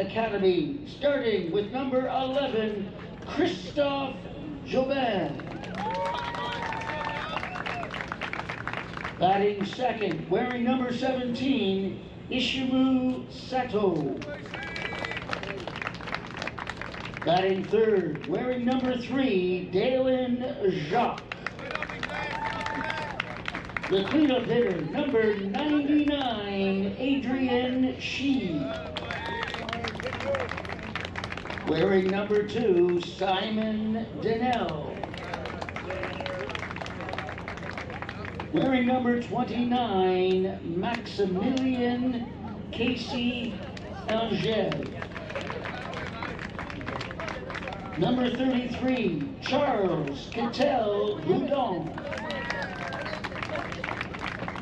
Academy, starting with number 11, Christophe Jobin. Batting second, wearing number 17, Ishimu Sato. Batting third, wearing number 3, Dalen Jacques. The cleanup hitter, number 99, Adrian Shee. Wearing number 2, Simon Donnell. Wearing number 29, Maximilian Casey Angel. Number 33, Charles Kittel Boudon.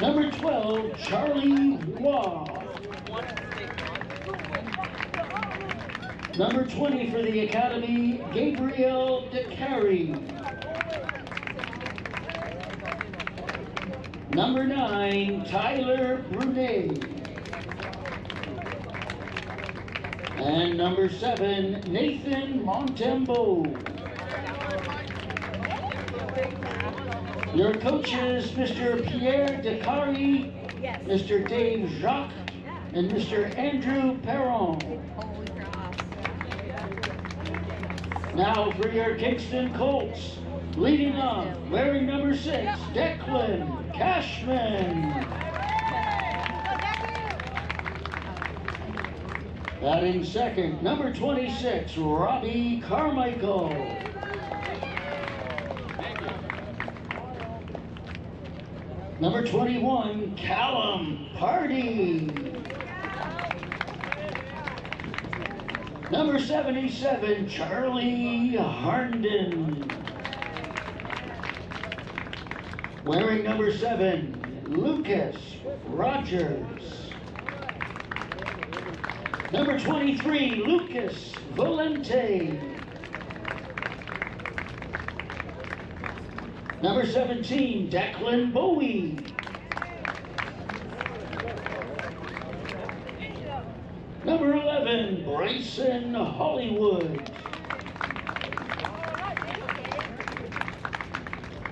Number 12, Charlie Waugh. Number 20 for the Academy, Gabriel DeCarry. Number 9, Tyler Brunet. And number 7, Nathan Montembeau. Your coaches, Mr. Pierre Descaries, Mr. Dave Jacques, and Mr. Andrew Perron. Now for your Kingston Colts, leading off, wearing number 6, Declan Cashman. Batting second, number 26, Robbie Carmichael. Number 21, Callum Hardy. Number 77, Charlie Harnden. Wearing number 7, Lucas Rogers. Number 23, Lucas Valente. Number 17, Declan Bowie. Number 11, Bryson Hollywood.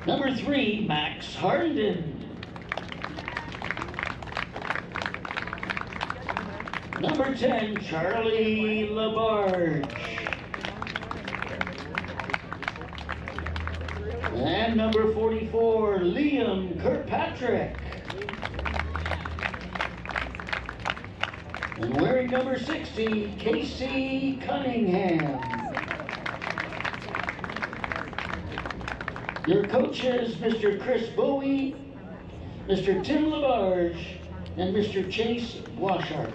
Number 3, Max Harden. Number 10, Charlie Labarge. And number 44, Liam Kirkpatrick. And wearing number 60, Casey Cunningham. Your coaches, Mr. Chris Bowie, Mr. Tim Labarge, and Mr. Chase Washart.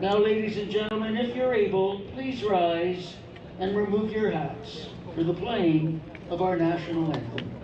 Now, ladies and gentlemen, if you're able, please rise and remove your hats for the playing of our national anthem.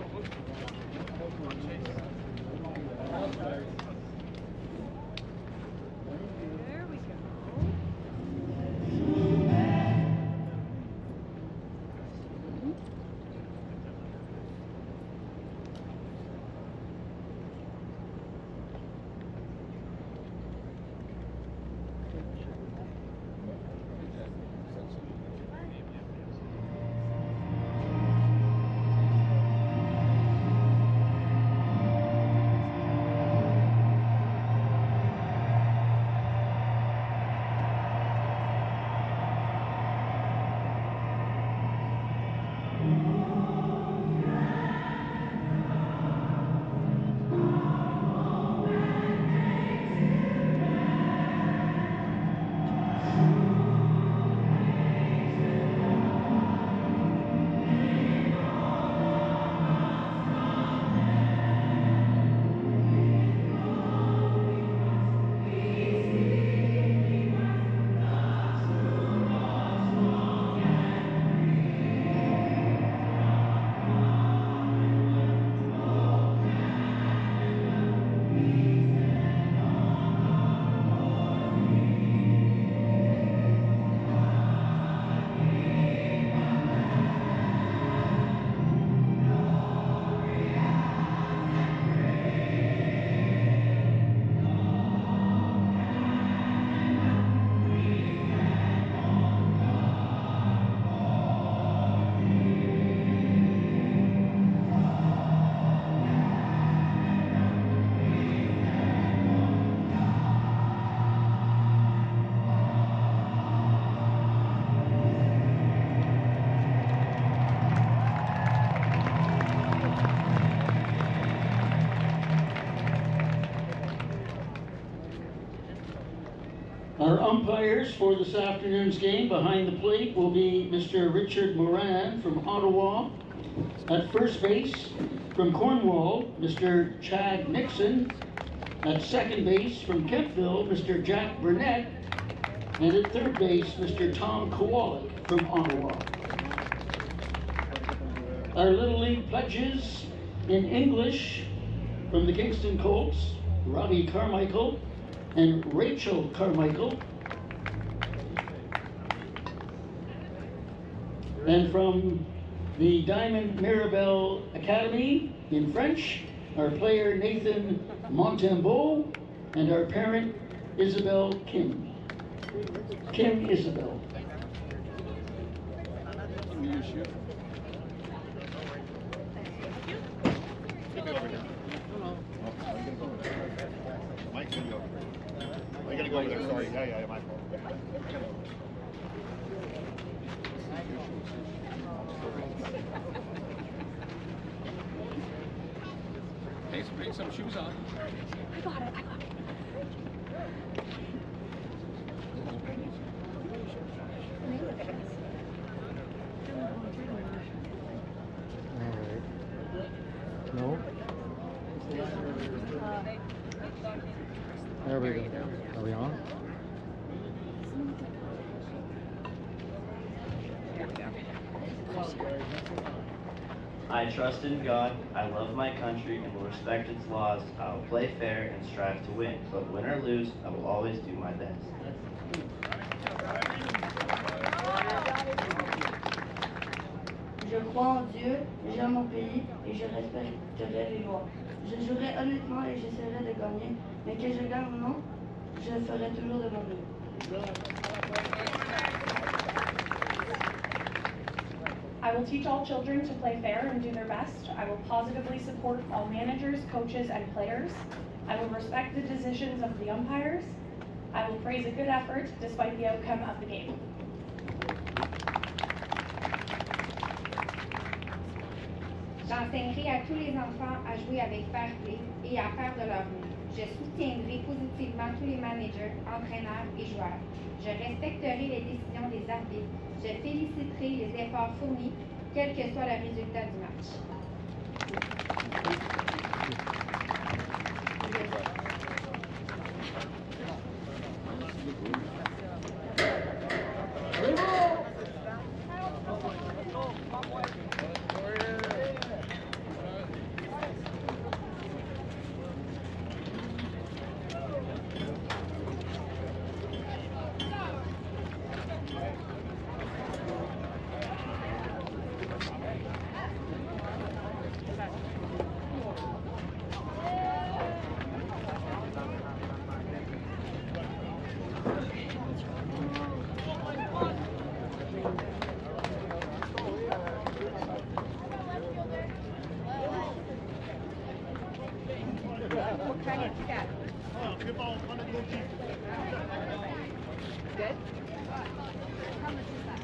Our umpires for this afternoon's game behind the plate will be Mr. Richard Moran from Ottawa. At first base, from Cornwall, Mr. Chad Nixon. At second base, from Kemptville, Mr. Jack Burnett. And at third base, Mr. Tom Kowalik from Ottawa. Our Little League pledges in English from the Kingston Colts, Robbie Carmichael and Rachel Carmichael. And from the Diamond Mirabel Academy in French, our player Nathan Montembeau and our parent Isabel Kim. Kim Isabel. Mike's gonna go. I gotta go over there, sorry. Yeah, my fault. Hey, so bring some shoes on. I got it. No? There we go. Are we on? I trust in God, I love my country and will respect its laws. I will play fair and strive to win, but win or lose, I will always do my best. Je crois en Dieu, j'aime mon pays et je respecterai les lois. Je jouerai honnêtement et j'essaierai de gagner, mais que je gagne ou non, je ferai toujours de mon mieux. I will teach all children to play fair and do their best. I will positively support all managers, coaches, and players. I will respect the decisions of the umpires. I will praise a good effort despite the outcome of the game. J'enseignerai à tous les enfants à jouer avec fair play et à faire de leur mieux. Je soutiendrai positivement tous les managers, entraîneurs et joueurs. Je respecterai les décisions des arbitres. Je féliciterai les efforts fournis, quel que soit le résultat du match. What kind of cat? Good? How much is that?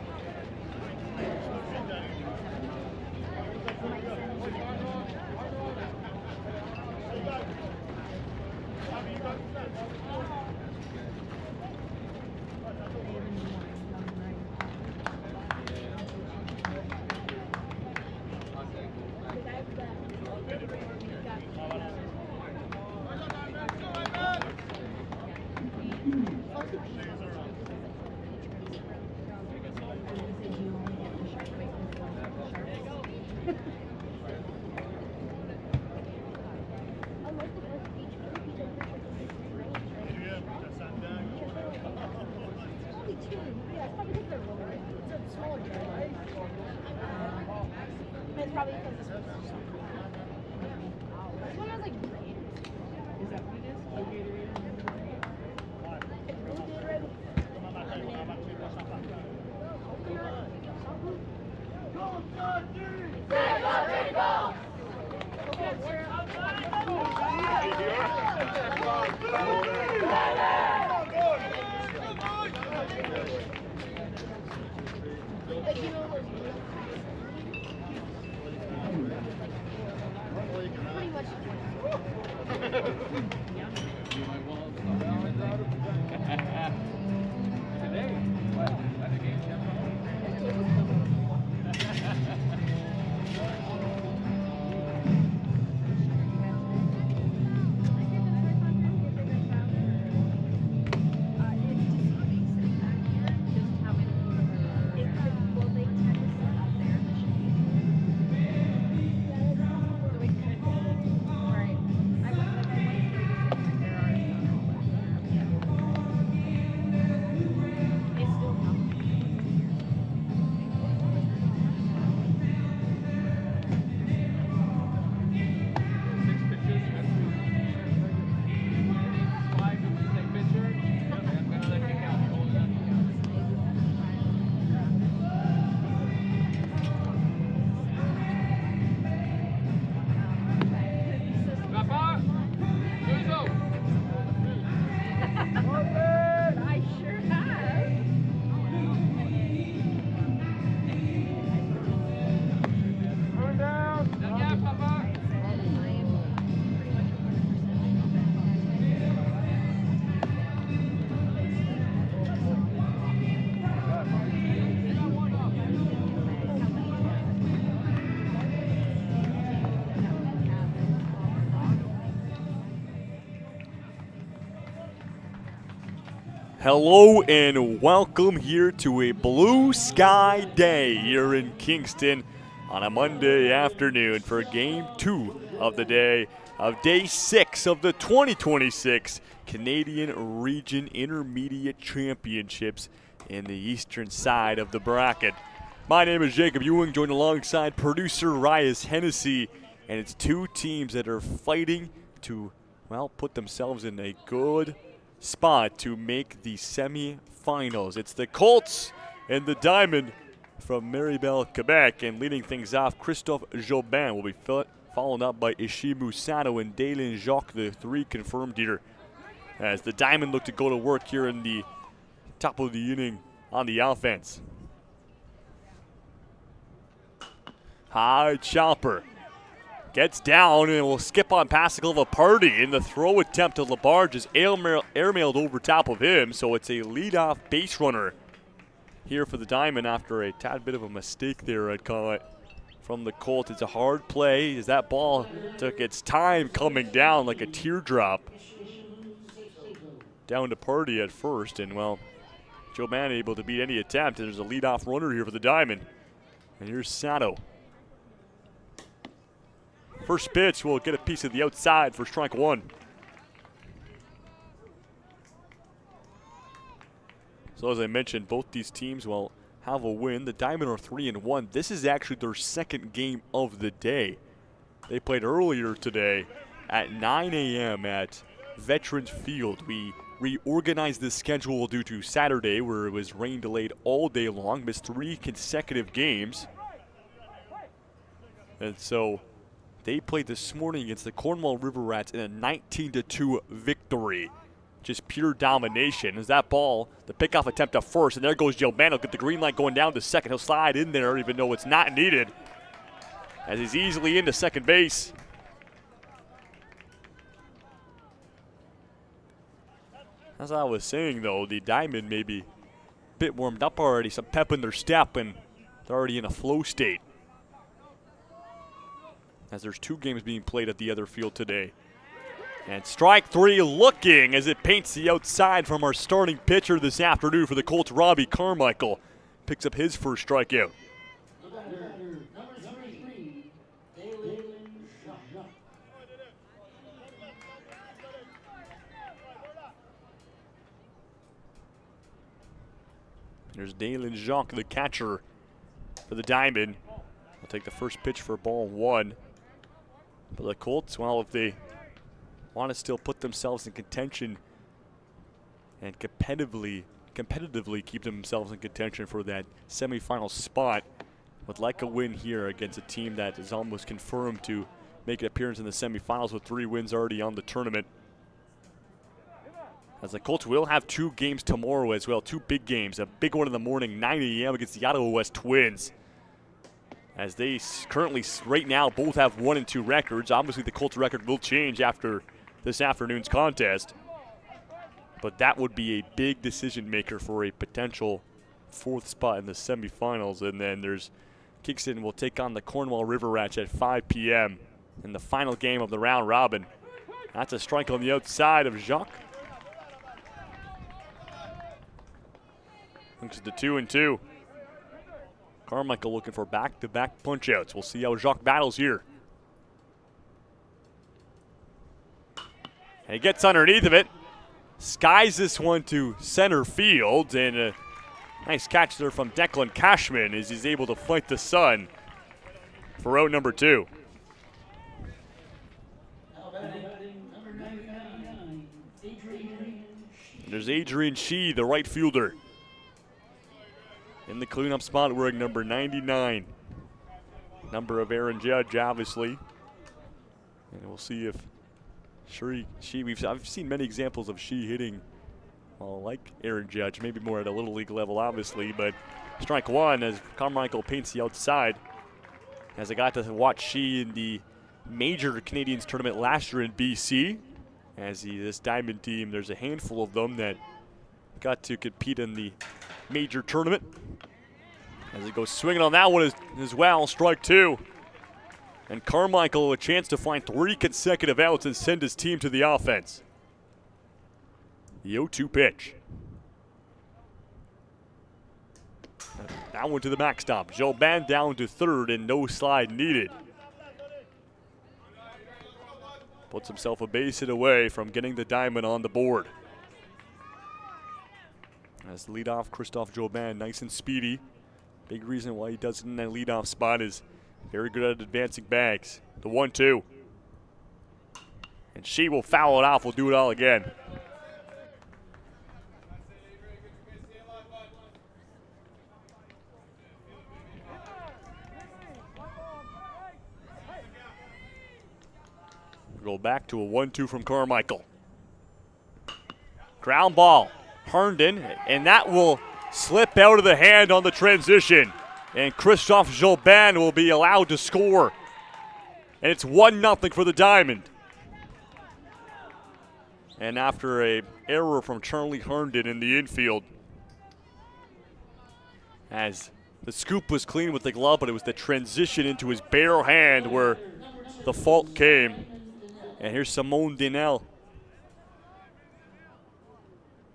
It's probably because this one has like green. Is that what it is? Okay, there Hello and welcome here to a blue sky day here in Kingston on a Monday afternoon for Game 2 of the day of Day 6 of the 2026 Canadian Region Intermediate Championships in the eastern side of the bracket. My name is Jacob Ewing, joined alongside producer Ryas Hennessy, and it's two teams that are fighting to, well, put themselves in a good spot to make the semi-finals. It's the Colts and the Diamond from Maribel, Quebec, and leading things off, Christophe Jobin will be followed up by Ishimu Sato and Dalen Jacques, the three confirmed here, as the Diamond look to go to work here in the top of the inning on the offense. High chopper. Gets down and will skip on past of a party, and the throw attempt to Labarge is airmailed over top of him, so it's a leadoff base runner here for the Diamond after a tad bit of a mistake there, I'd call it, from the Colts. It's a hard play as that ball took its time coming down like a teardrop down to Party at first, and well, Joe Mann able to beat any attempt, and there's a leadoff runner here for the Diamond. And here's Sato. First pitch will get a piece of the outside for strike one. So as I mentioned, both these teams will have a win. The Diamond are 3-1. This is actually their second game of the day. They played earlier today at 9 a.m. at Veterans Field. We reorganized the schedule due to Saturday, where it was rain delayed all day long, missed 3 consecutive games. And so they played this morning against the Cornwall River Rats in a 19-2 victory. Just pure domination. As that ball, the pickoff attempt at first, and there goes Joe Mann. He'll get the green light going down to second. He'll slide in there even though it's not needed, as he's easily into second base. As I was saying, though, the Diamond may be a bit warmed up already, some pep in their step, and they're already in a flow state, as there's 2 games being played at the other field today. And strike 3 looking as it paints the outside from our starting pitcher this afternoon for the Colts, Robbie Carmichael. Picks up his first strikeout. There's Dalen Jacques, the catcher for the Diamond. I'll take the first pitch for ball 1. But the Colts, well, if they want to still put themselves in contention and competitively keep themselves in contention for that semifinal spot, would like a win here against a team that is almost confirmed to make an appearance in the semifinals with 3 wins already on the tournament. As the Colts will have 2 games tomorrow as well, 2 big games. A big one in the morning, 9 a.m. against the Ottawa West Twins, as they currently, right now, both have 1-2 records. Obviously, the Colts record will change after this afternoon's contest, but that would be a big decision maker for a potential 4th spot in the semifinals. And then there's Kingston will take on the Cornwall River Rats at 5 p.m. in the final game of the round robin. That's a strike on the outside of Jacques. Looks at the 2-2. Carmichael looking for back-to-back punch-outs. We'll see how Jacques battles here. And he gets underneath of it. Skies this one to center field. And a nice catch there from Declan Cashman as he's able to fight the sun for out number 2. There's Adrian Shee, the right fielder, in the cleanup spot wearing number 99. Number of Aaron Judge, obviously. And we'll see if I've seen many examples of Shee hitting, well, like Aaron Judge, maybe more at a Little League level, obviously. But strike 1 as Carmichael paints the outside. As I got to watch Shee in the major Canadians tournament last year in BC. As this Diamond team, there's a handful of them that got to compete in the major tournament. As he goes swinging on that one as well, strike 2. And Carmichael a chance to find 3 consecutive outs and send his team to the offense. The 0-2 pitch. That one to the backstop. Jobin down to third and no slide needed. Puts himself a base hit away from getting the diamond on the board. As the leadoff, Christophe Jobin, nice and speedy. Big reason why he does it in that leadoff spot is very good at advancing bags. The 1-2. And she will foul it off. We'll do it all again. We'll go back to a 1-2 from Carmichael. Ground ball. Herndon, and that will slip out of the hand on the transition. And Christophe Jobin will be allowed to score. And it's 1-0 for the Diamond. And after an error from Charlie Herndon in the infield, as the scoop was clean with the glove, but it was the transition into his bare hand where the fault came. And here's Simone Dinel.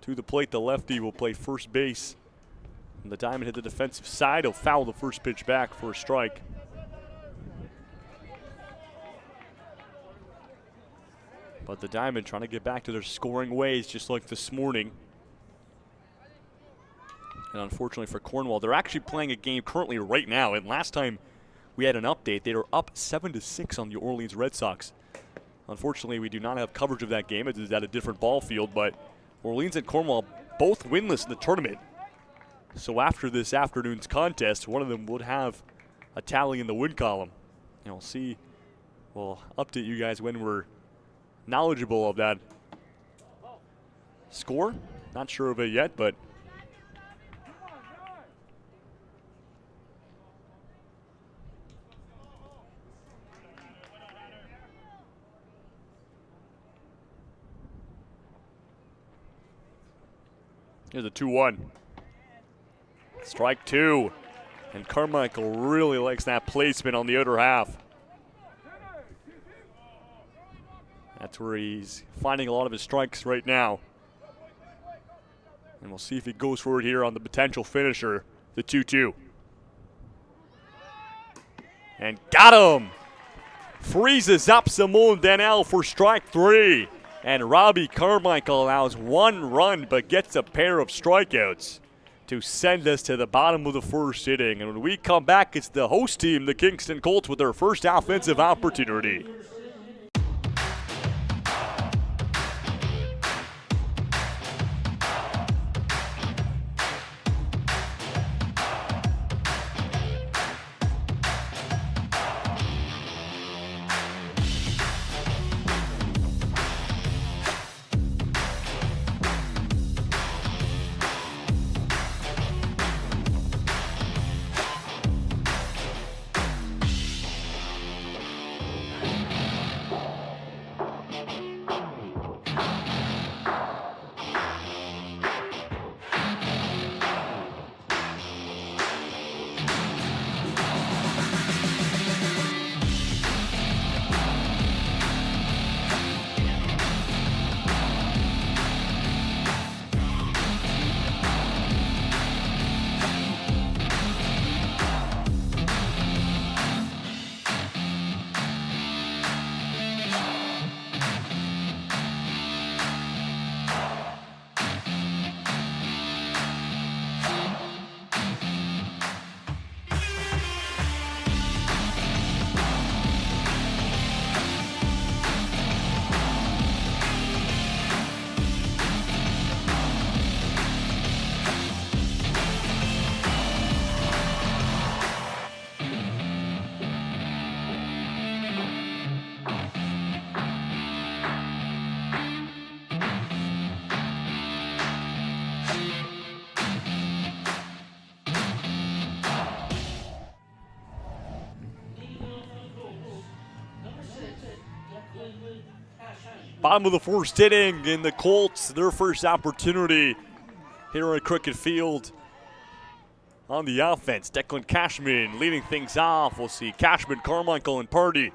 To the plate, the lefty will play first base. And the Diamond hit the defensive side. He'll foul the first pitch back for a strike. But the Diamond trying to get back to their scoring ways just like this morning. And unfortunately for Cornwall, they're actually playing a game currently right now. And last time we had an update, they were up 7-6 on the Orleans Red Sox. Unfortunately, we do not have coverage of that game. It is at a different ball field, but Orleans and Cornwall both winless in the tournament. So after this afternoon's contest, one of them would have a tally in the win column. And we'll see, we'll update you guys when we're knowledgeable of that score. Not sure of it yet, but here's a 2-1. Strike two. And Carmichael really likes that placement on the outer half. That's where he's finding a lot of his strikes right now. And we'll see if he goes for it here on the potential finisher, the 2-2. And got him! Freezes up Simone Danel for strike three. And Robbie Carmichael allows one run but gets a pair of strikeouts to send us to the bottom of the first inning. And when we come back, it's the host team, the Kingston Colts, with their first offensive opportunity. Bottom of the first inning, and the Colts, their first opportunity here at Cricket Field on the offense. Declan Cashman leading things off. We'll see Cashman, Carmichael, and Party,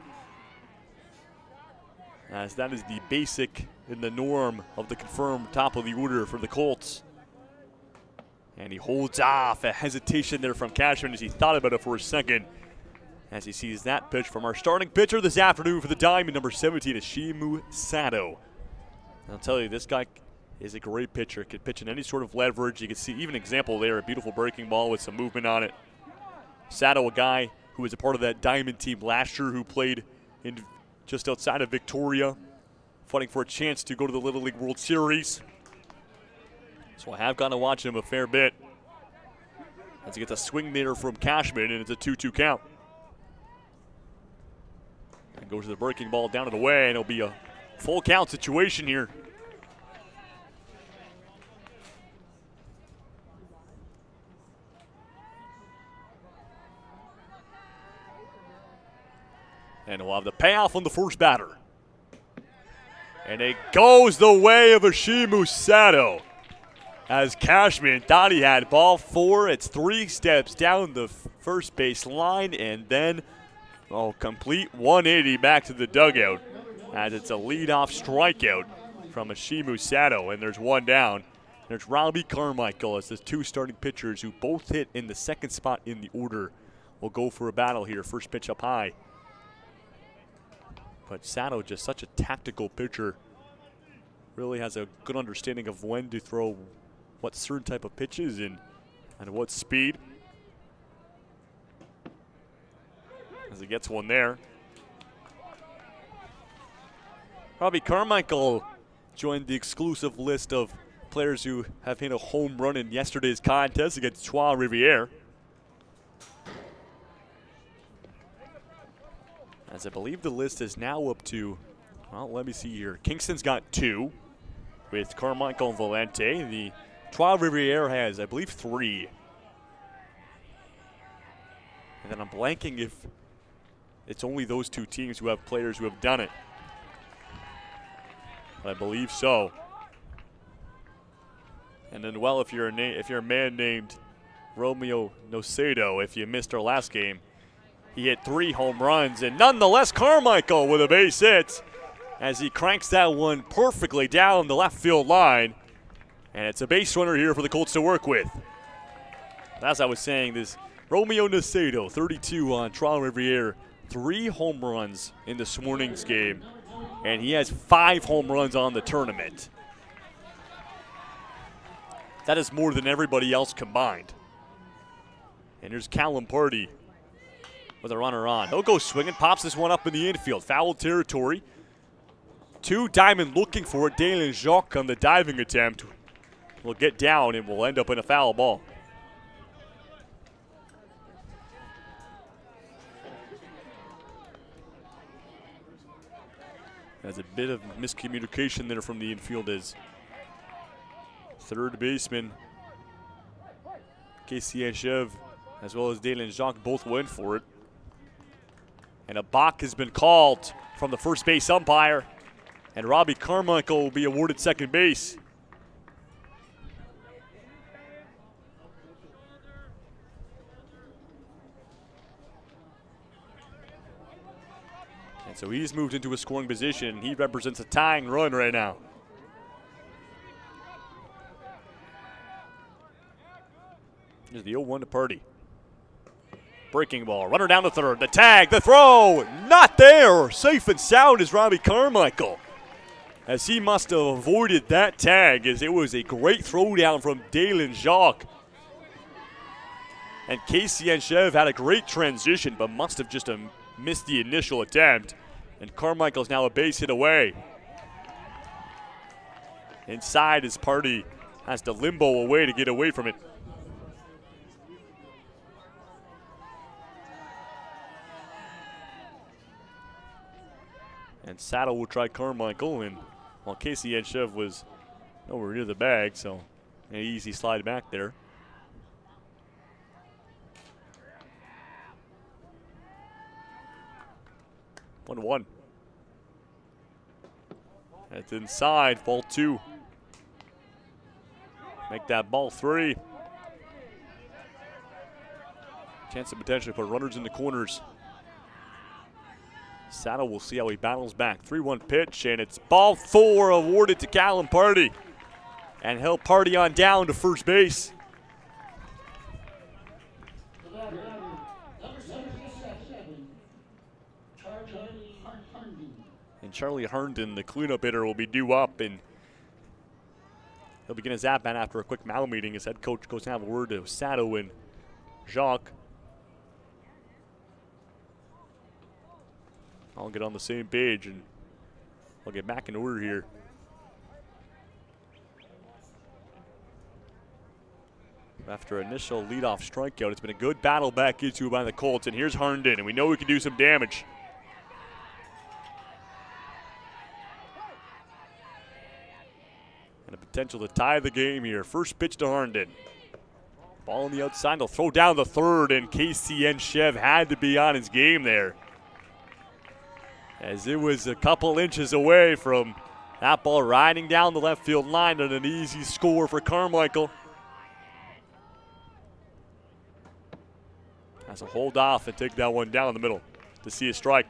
as that is the basic and the norm of the confirmed top of the order for the Colts. And he holds off. A hesitation there from Cashman as he thought about it for a second. As he sees that pitch from our starting pitcher this afternoon for the Diamond, number 17, Ishimu Sato. I'll tell you, this guy is a great pitcher. Could pitch in any sort of leverage. You can see even an example there, a beautiful breaking ball with some movement on it. Sato, a guy who was a part of that Diamond team last year who played in just outside of Victoria, fighting for a chance to go to the Little League World Series. So I have gotten to watch him a fair bit. As he gets a swing there from Cashman, and it's a 2-2 count. And goes to the breaking ball down and away, and it'll be a full count situation here. And we'll have the payoff on the first batter. And it goes the way of Ishimu Sato. As Cashman thought he had ball 4. It's 3 steps down the first base line, and then complete 180 back to the dugout. As it's a leadoff strikeout from Ishimu Sato, and there's one down. There's Robbie Carmichael as the 2 starting pitchers who both hit in the second spot in the order will go for a battle here. First pitch up high. But Sato, just such a tactical pitcher, really has a good understanding of when to throw what certain type of pitches and what speed. As he gets one there. Robbie Carmichael joined the exclusive list of players who have hit a home run in yesterday's contest against Trois Rivières. As I believe the list is now up to, well, let me see here. Kingston's got 2 with Carmichael and Valente. The Trois Rivières has, I believe, 3. And then I'm blanking if it's only those 2 teams who have players who have done it. But I believe so. And then, well, if you're a man named Romeo Nocedo, if you missed our last game, he hit 3 home runs, and nonetheless, Carmichael with a base hit as he cranks that one perfectly down the left field line. And it's a base runner here for the Colts to work with. As I was saying, this Romeo Nocedo, 32 on Trois Rivières, 3 home runs in this morning's game, and he has 5 home runs on the tournament. That is more than everybody else combined. And here's Callum Purdy with a runner on. He'll go swinging, pops this one up in the infield. Foul territory. 2 Diamond looking for it. Dalen Jacques on the diving attempt will get down and will end up in a foul ball. There's a bit of miscommunication there from the infield as third baseman Casey Eshev as well as Dalen Jacques both went for it. And a balk has been called from the first base umpire, and Robbie Carmichael will be awarded second base. And so he's moved into a scoring position. He represents a tying run right now. Here's the 0-1 to Purdy. Breaking ball, runner down to third. The tag, the throw, not there. Safe and sound is Robbie Carmichael, as he must have avoided that tag, as it was a great throwdown from Dalen Jacques. And Casey Eshev had a great transition, but must have just missed the initial attempt. And Carmichael's now a base hit away. Inside, his party has to limbo away to get away from it. And Sato will try Carmichael, and while Casey Eshev was nowhere near the bag, so an easy slide back there. One. That's inside, ball 2. Make that ball 3. Chance to potentially put runners in the corners. Sato will see how he battles back. 3-1 pitch, and it's ball 4 awarded to Callum Purdy. And he'll party on down to first base. And Charlie Herndon, the cleanup hitter, will be due up, and he'll begin his at-bat after a quick mound meeting. His head coach goes to have a word to Sato and Jacques. I'll get on the same page, and I'll get back in order here. After initial leadoff strikeout, it's been a good battle back into by the Colts, and here's Herndon, and we know we can do some damage. And a potential to tie the game here. First pitch to Herndon. Ball on the outside, they'll throw down the third, and KCN Chev had to be on his game there, as it was a couple inches away from that ball riding down the left field line and an easy score for Carmichael. Has to hold off and take that one down the middle to see a strike.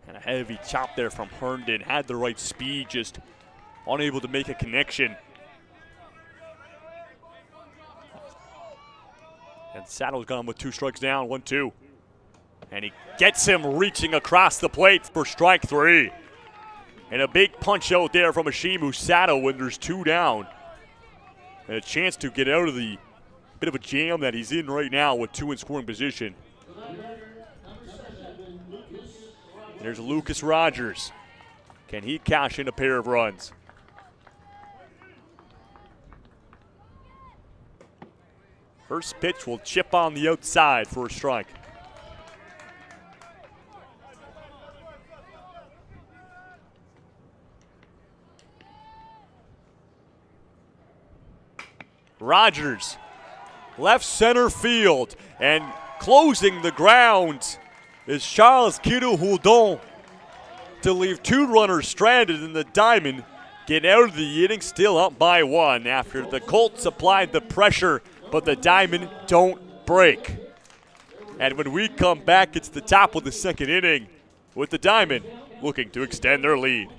And a heavy chop there from Herndon. Had the right speed, just unable to make a connection. And Saddle's got him with 2 strikes down, 1-2. And he gets him reaching across the plate for strike 3. And a big punch out there from Ashimu Sato when there's 2 down. And a chance to get out of the bit of a jam that he's in right now with 2 in scoring position. And there's Lucas Rogers. Can he cash in a pair of runs? First pitch will chip on the outside for a strike. Rogers, left center field, and closing the ground is Charles Kiru-Houdon to leave 2 runners stranded in the diamond. Get out of the inning, still up by 1 after the Colts applied the pressure, but the diamond don't break. And when we come back, it's the top of the 2nd inning with the diamond looking to extend their lead.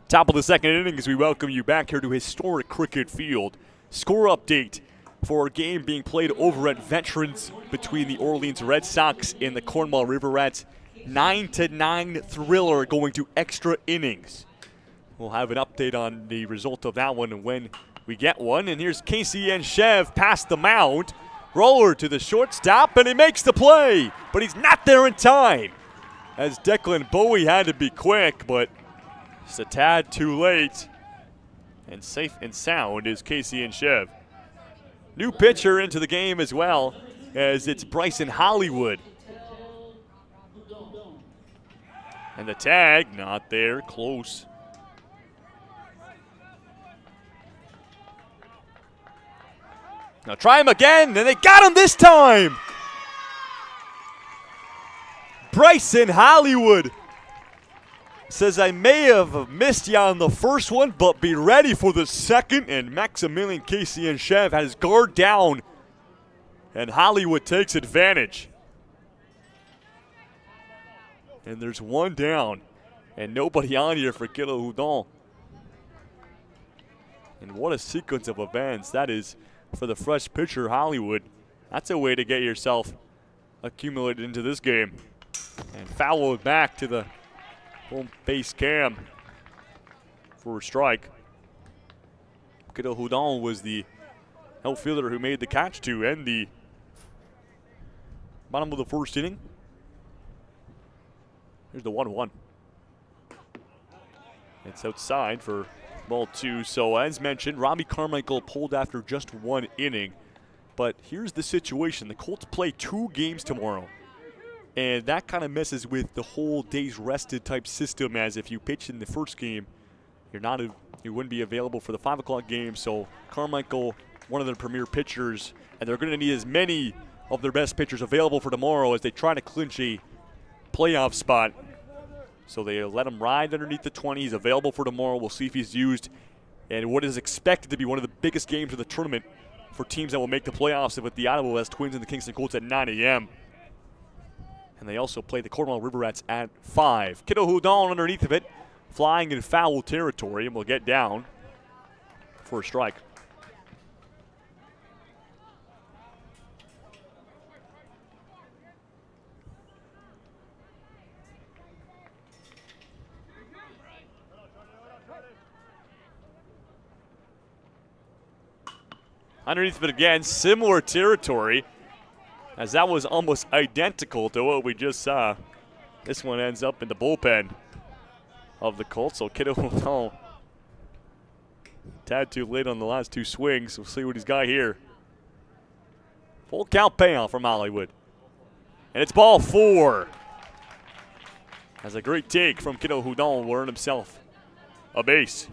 Top of the 2nd inning as we welcome you back here to historic Cricket Field. Score update for a game being played over at Veterans between the Orleans Red Sox and the Cornwall River Rats. 9-9 thriller going to extra innings. We'll have an update on the result of that one when we get one. And here's KCN Chev past the mound. Roller to the shortstop, and he makes the play, but he's not there in time. As Declan Bowie had to be quick, but just a tad too late. And safe and sound is KCN Chev. New pitcher into the game as well, as it's Bryson Hollywood. And the tag, not there, close. Now try him again, and they got him this time. Bryson Hollywood says, I may have missed you on the first one, but be ready for the second. And Maximilian Casey-Chev had his guard down, and Hollywood takes advantage. And there's one down, and nobody on here for Kilo Houdon. And what a sequence of events that is for the fresh pitcher, Hollywood. That's a way to get yourself accumulated into this game. And fouled back to the home base cam for a strike. Kilo Houdon was the outfielder who made the catch to end the bottom of the first inning. Here's the 1-1. It's outside for ball 2. So as mentioned, Robbie Carmichael pulled after just 1 inning. But here's the situation. The Colts play 2 games tomorrow. And that kind of messes with the whole days rested type system, as if you pitch in the first game, you wouldn't be available for the 5 o'clock game. So Carmichael, one of their premier pitchers, and they're going to need as many of their best pitchers available for tomorrow as they try to clinch a playoff spot. So they let him ride underneath the 20. He's available for tomorrow. We'll see if he's used. And what is expected to be one of the biggest games of the tournament for teams that will make the playoffs with the Ottawa West Twins and the Kingston Colts at 9 a.m. And they also play the Cornwall River Rats at 5. Kilo Houdon underneath of it, flying in foul territory, and will get down for a strike. Underneath of it again, similar territory, as that was almost identical to what we just saw. This one ends up in the bullpen of the Colts. So Kilo Houdon, tad too late on the last 2 swings. We'll see what he's got here. Full count payoff from Hollywood. And it's ball 4. Has a great take from Kilo Houdon, will earn himself a base.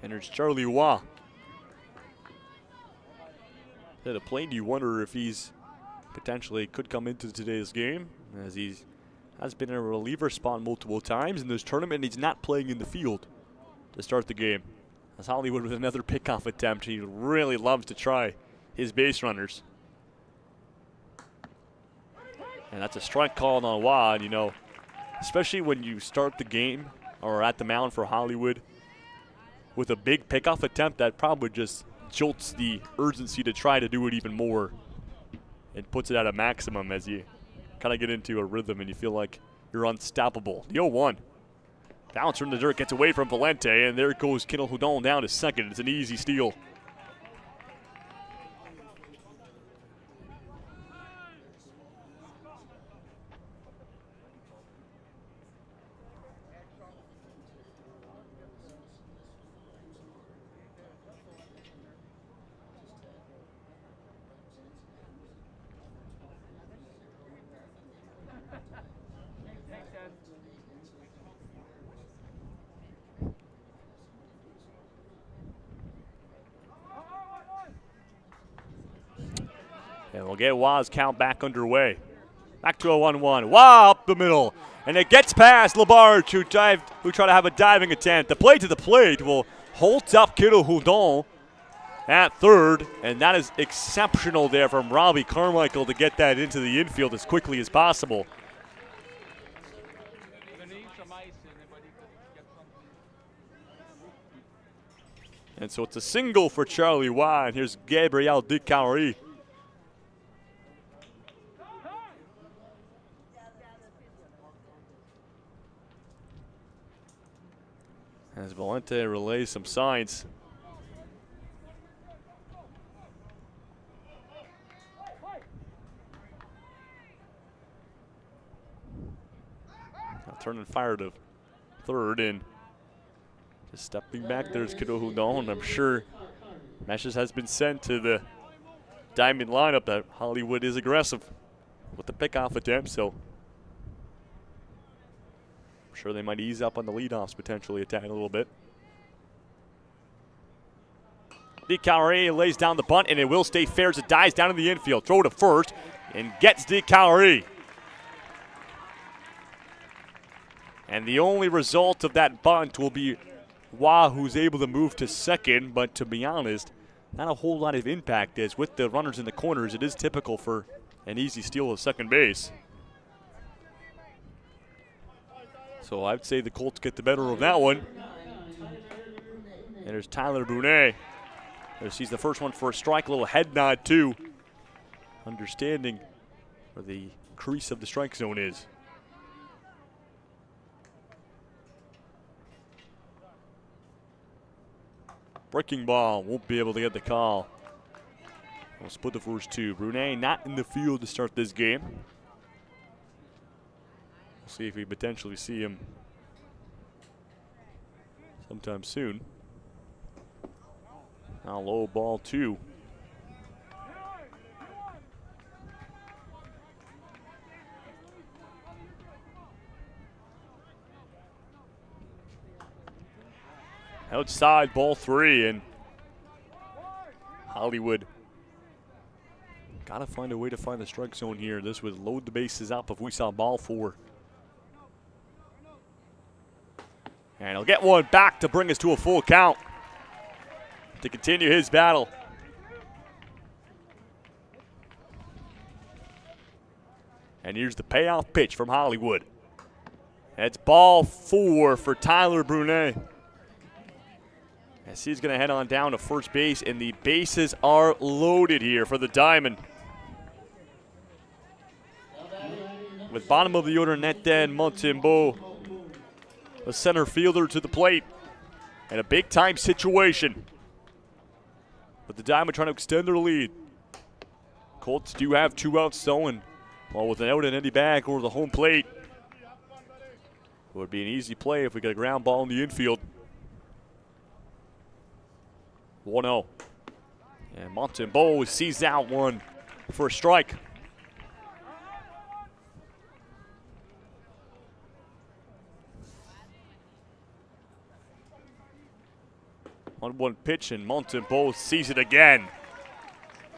Enters Charlie Waugh. At a plate, you wonder if he's potentially could come into today's game, as he has been in a reliever spot multiple times in this tournament. He's not playing in the field to start the game. As Hollywood with another pickoff attempt, he really loves to try his base runners. And that's a strike called on Waugh. And, you know, especially when you start the game or at the mound for Hollywood with a big pickoff attempt, that probably just jolts the urgency to try to do it even more and puts it at a maximum as you kind of get into a rhythm and you feel like you're unstoppable. The 0-1. Bouncer in the dirt, gets away from Valente, and there goes Kilo Houdon down to second. It's an easy steal. And we'll get Waugh's count back underway. Back to a 1-1. Waugh up the middle. And it gets past Labarge, who tried to have a diving attempt. The play to the plate will hold up Kilo Houdon at third. And that is exceptional there from Robbie Carmichael to get that into the infield as quickly as possible. And so it's a single for Charlie Waugh. And here's Gabriel DeCaury. As Valente relays some signs. Now turning fire to third, and just stepping back there's Kilo Houdon. I'm sure message has been sent to the diamond lineup that Hollywood is aggressive with the pickoff attempt, so sure they might ease up on the leadoffs potentially a tad a little bit. DeCalary lays down the bunt, and it will stay fair as it dives down in the infield. Throw to first, and gets DeCalary. And the only result of that bunt will be Wahoo's able to move to second, but to be honest, not a whole lot of impact, as with the runners in the corners, it is typical for an easy steal of second base. So I'd say the Colts get the better of that one. And there's Tyler Brunet. There sees the first one for a strike, a little head nod too. Understanding where the crease of the strike zone is. Breaking ball, won't be able to get the call. We'll split the first two. Brunet not in the field to start this game. We'll see if we potentially see him sometime soon. Now low ball 2. Outside, ball 3, and Hollywood got to find a way to find the strike zone here. This would load the bases up if we saw ball 4. And he'll get one back to bring us to a full count to continue his battle. And here's the payoff pitch from Hollywood. It's ball 4 for Tyler Brunet. As he's going to head on down to first base, and the bases are loaded here for the Diamond. With bottom of the order, Neten Montembeau, the center fielder, to the plate. And a big-time situation. But the Diamond trying to extend their lead. Colts do have 2 outs though, and well, with an out in any bag over the home plate, it would be an easy play if we get a ground ball in the infield. 1-0. And Montembeau sees out one for a strike. On one pitch, and Montembeau sees it again.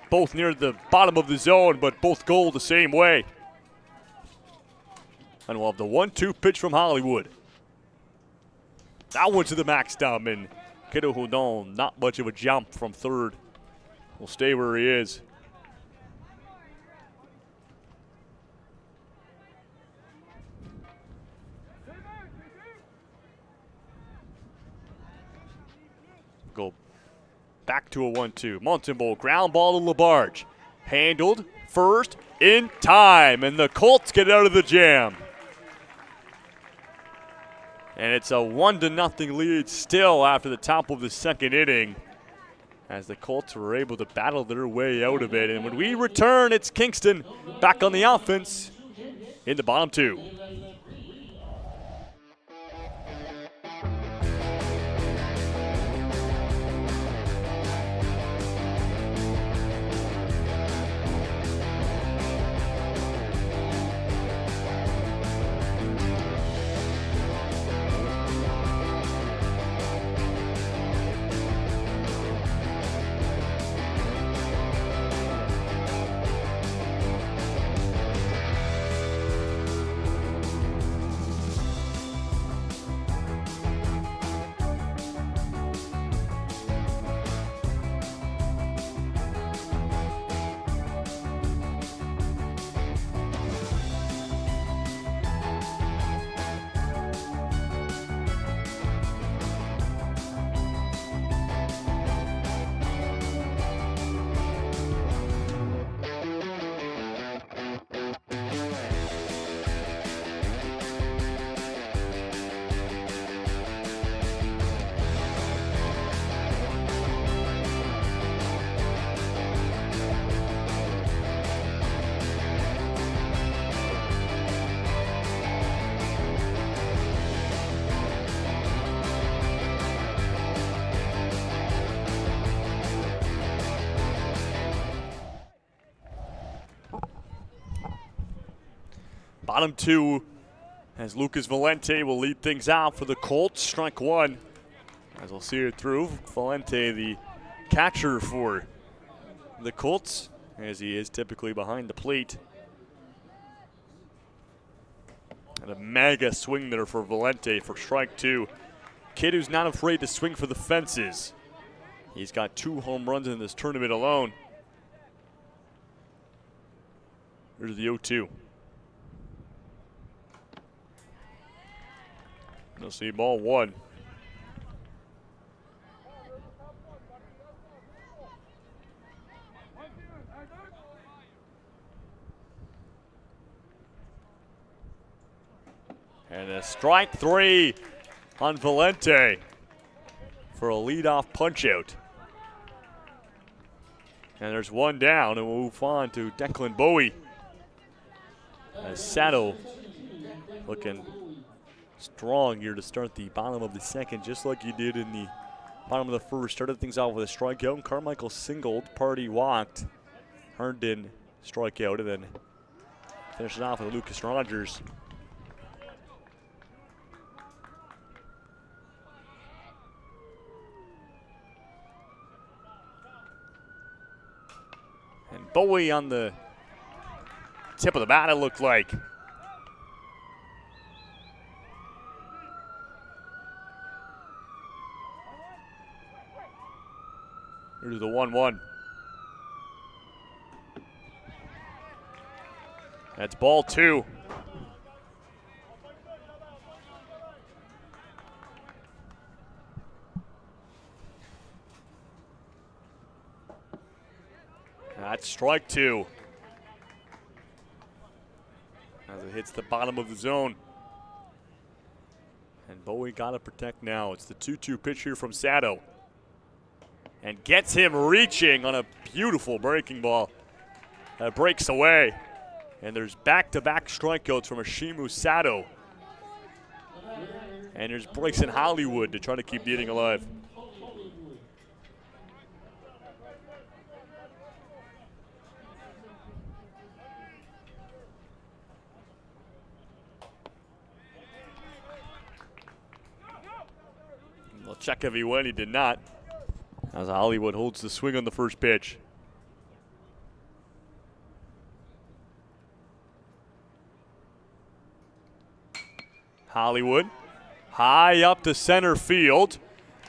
Both near the bottom of the zone, but both go the same way. And we'll have the 1-2 pitch from Hollywood. That one to the max stump, and Kiddo Houdon, not much of a jump from third. Will stay where he is. Go back to a 1-2. Montembeau, ground ball to LaBarge. Handled first in time, and the Colts get out of the jam. And it's a 1-0 lead still after the top of the second inning, as the Colts were able to battle their way out of it. And when we return, it's Kingston back on the offense in the bottom 2. Bottom 2 as Lucas Valente will lead things out for the Colts. Strike one. As we'll see it through, Valente, the catcher for the Colts, as he is typically behind the plate. And a mega swing there for Valente for strike two. Kid who's not afraid to swing for the fences. He's got 2 home runs in this tournament alone. Here's the 0-2. You'll see ball one. And a strike three on Valente for a leadoff punch-out. And there's one down, and we'll move on to Declan Bowie. As Sato looking strong here to start the bottom of the second, just like he did in the bottom of the first. Started things off with a strikeout. Carmichael singled, Party walked, Herndon strikeout, and then finished it off with Lucas Rogers. And Bowie on the tip of the bat, it looked like. Here's the 1-1. That's ball two. That's strike two. As it hits the bottom of the zone. And Bowie got to protect now. It's the 2-2 pitch here from Sato. And gets him reaching on a beautiful breaking ball. That breaks away. And there's back-to-back strikeouts from Ashimu Sato. And there's breaks in Hollywood to try to keep the inning alive. We'll check if he went. He did not. As Hollywood holds the swing on the first pitch. Hollywood high up to center field.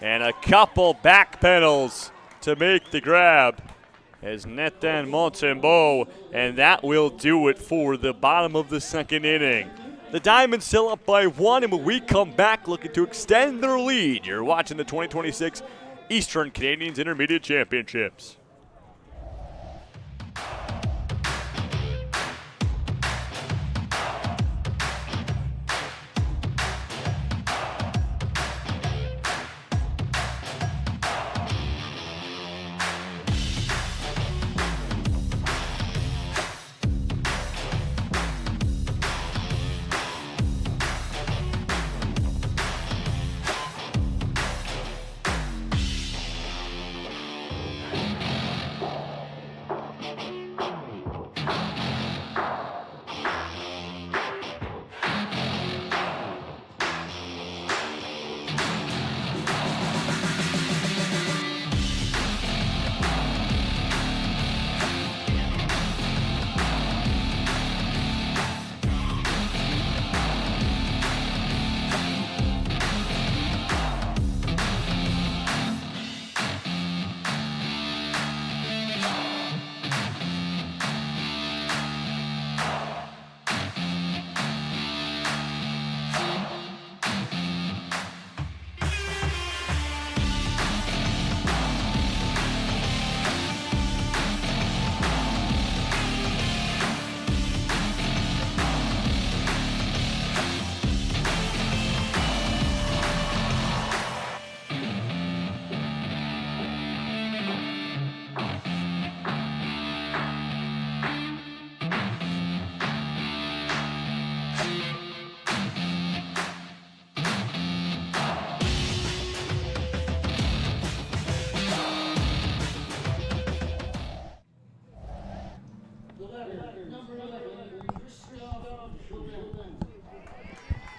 And a couple back pedals to make the grab as Nathan Montembeau. And that will do it for the bottom of the second inning. The Diamonds still up by 1, and when we come back looking to extend their lead, you're watching the 2026 Eastern Canadians Intermediate Championships.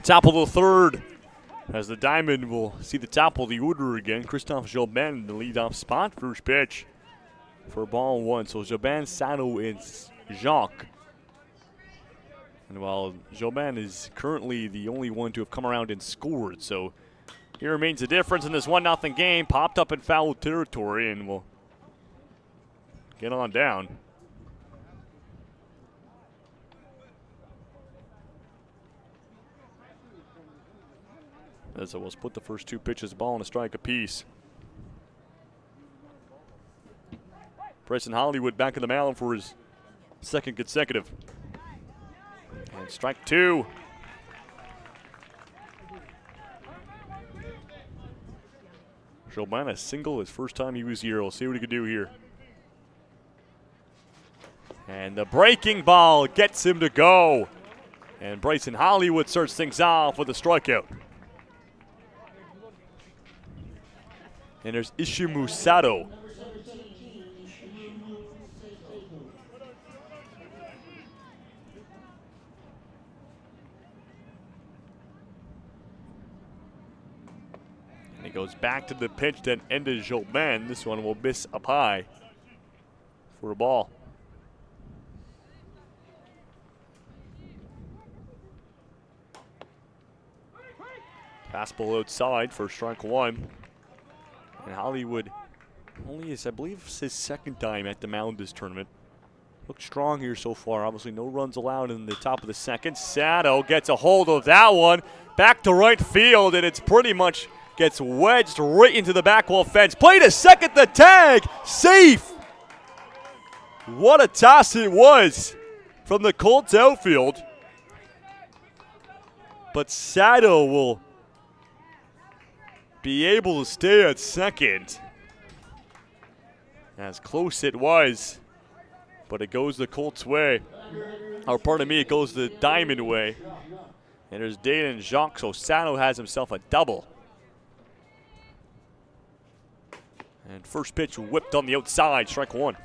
Top of the third, as the Diamond will see the top of the order again. Christophe Jobin in the leadoff spot. First pitch for ball one. So Jobin, Sato, and Jacques. And while Jobin is currently the only one to have come around and scored, so here remains the difference in this 1-0 game. Popped up in foul territory, and we'll get on down. As it will split the first two pitches, ball and a strike apiece. Bryson Hollywood back in the mound for his second consecutive. And strike two. Jobin a single his first time he was here. We'll see what he can do here. And the breaking ball gets him to go. And Bryson Hollywood starts things off with a strikeout. And there's Ishimu Sato. And he goes back to the pitch that ended Jobin. This one will miss up high for a ball. Fastball outside for strike one. And Hollywood only is, I believe, his second time at the mound this tournament. Looked strong here so far. Obviously no runs allowed in the top of the second. Sato gets a hold of that one. Back to right field, and it's pretty much gets wedged right into the back wall fence. Play to second, the tag, safe. What a toss it was from the Colts outfield. But Sato will be able to stay at second. As close it was, but it goes the Colts' way. Or pardon me, it goes the Diamond way. And there's Dana and Jacques, so Sato has himself a double. And first pitch whipped on the outside, strike one.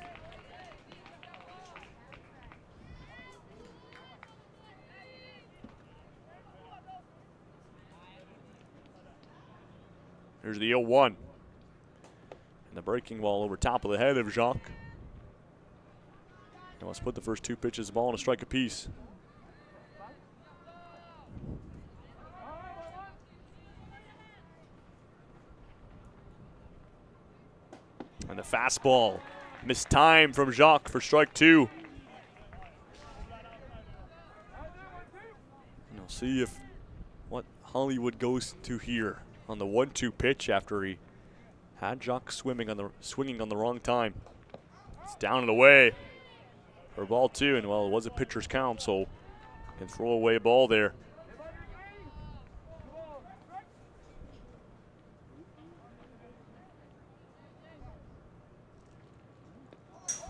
Here's the 0-1. And the breaking ball over top of the head of Jacques. Now let's put the first two pitches, ball and a strike apiece. And the fastball, missed time from Jacques for strike two. And I'll see if what Hollywood goes to here on the 1-2 pitch after he had Jacques swinging on the wrong time. It's down and away for ball two, and well, it was a pitcher's count, so can throw away a ball there.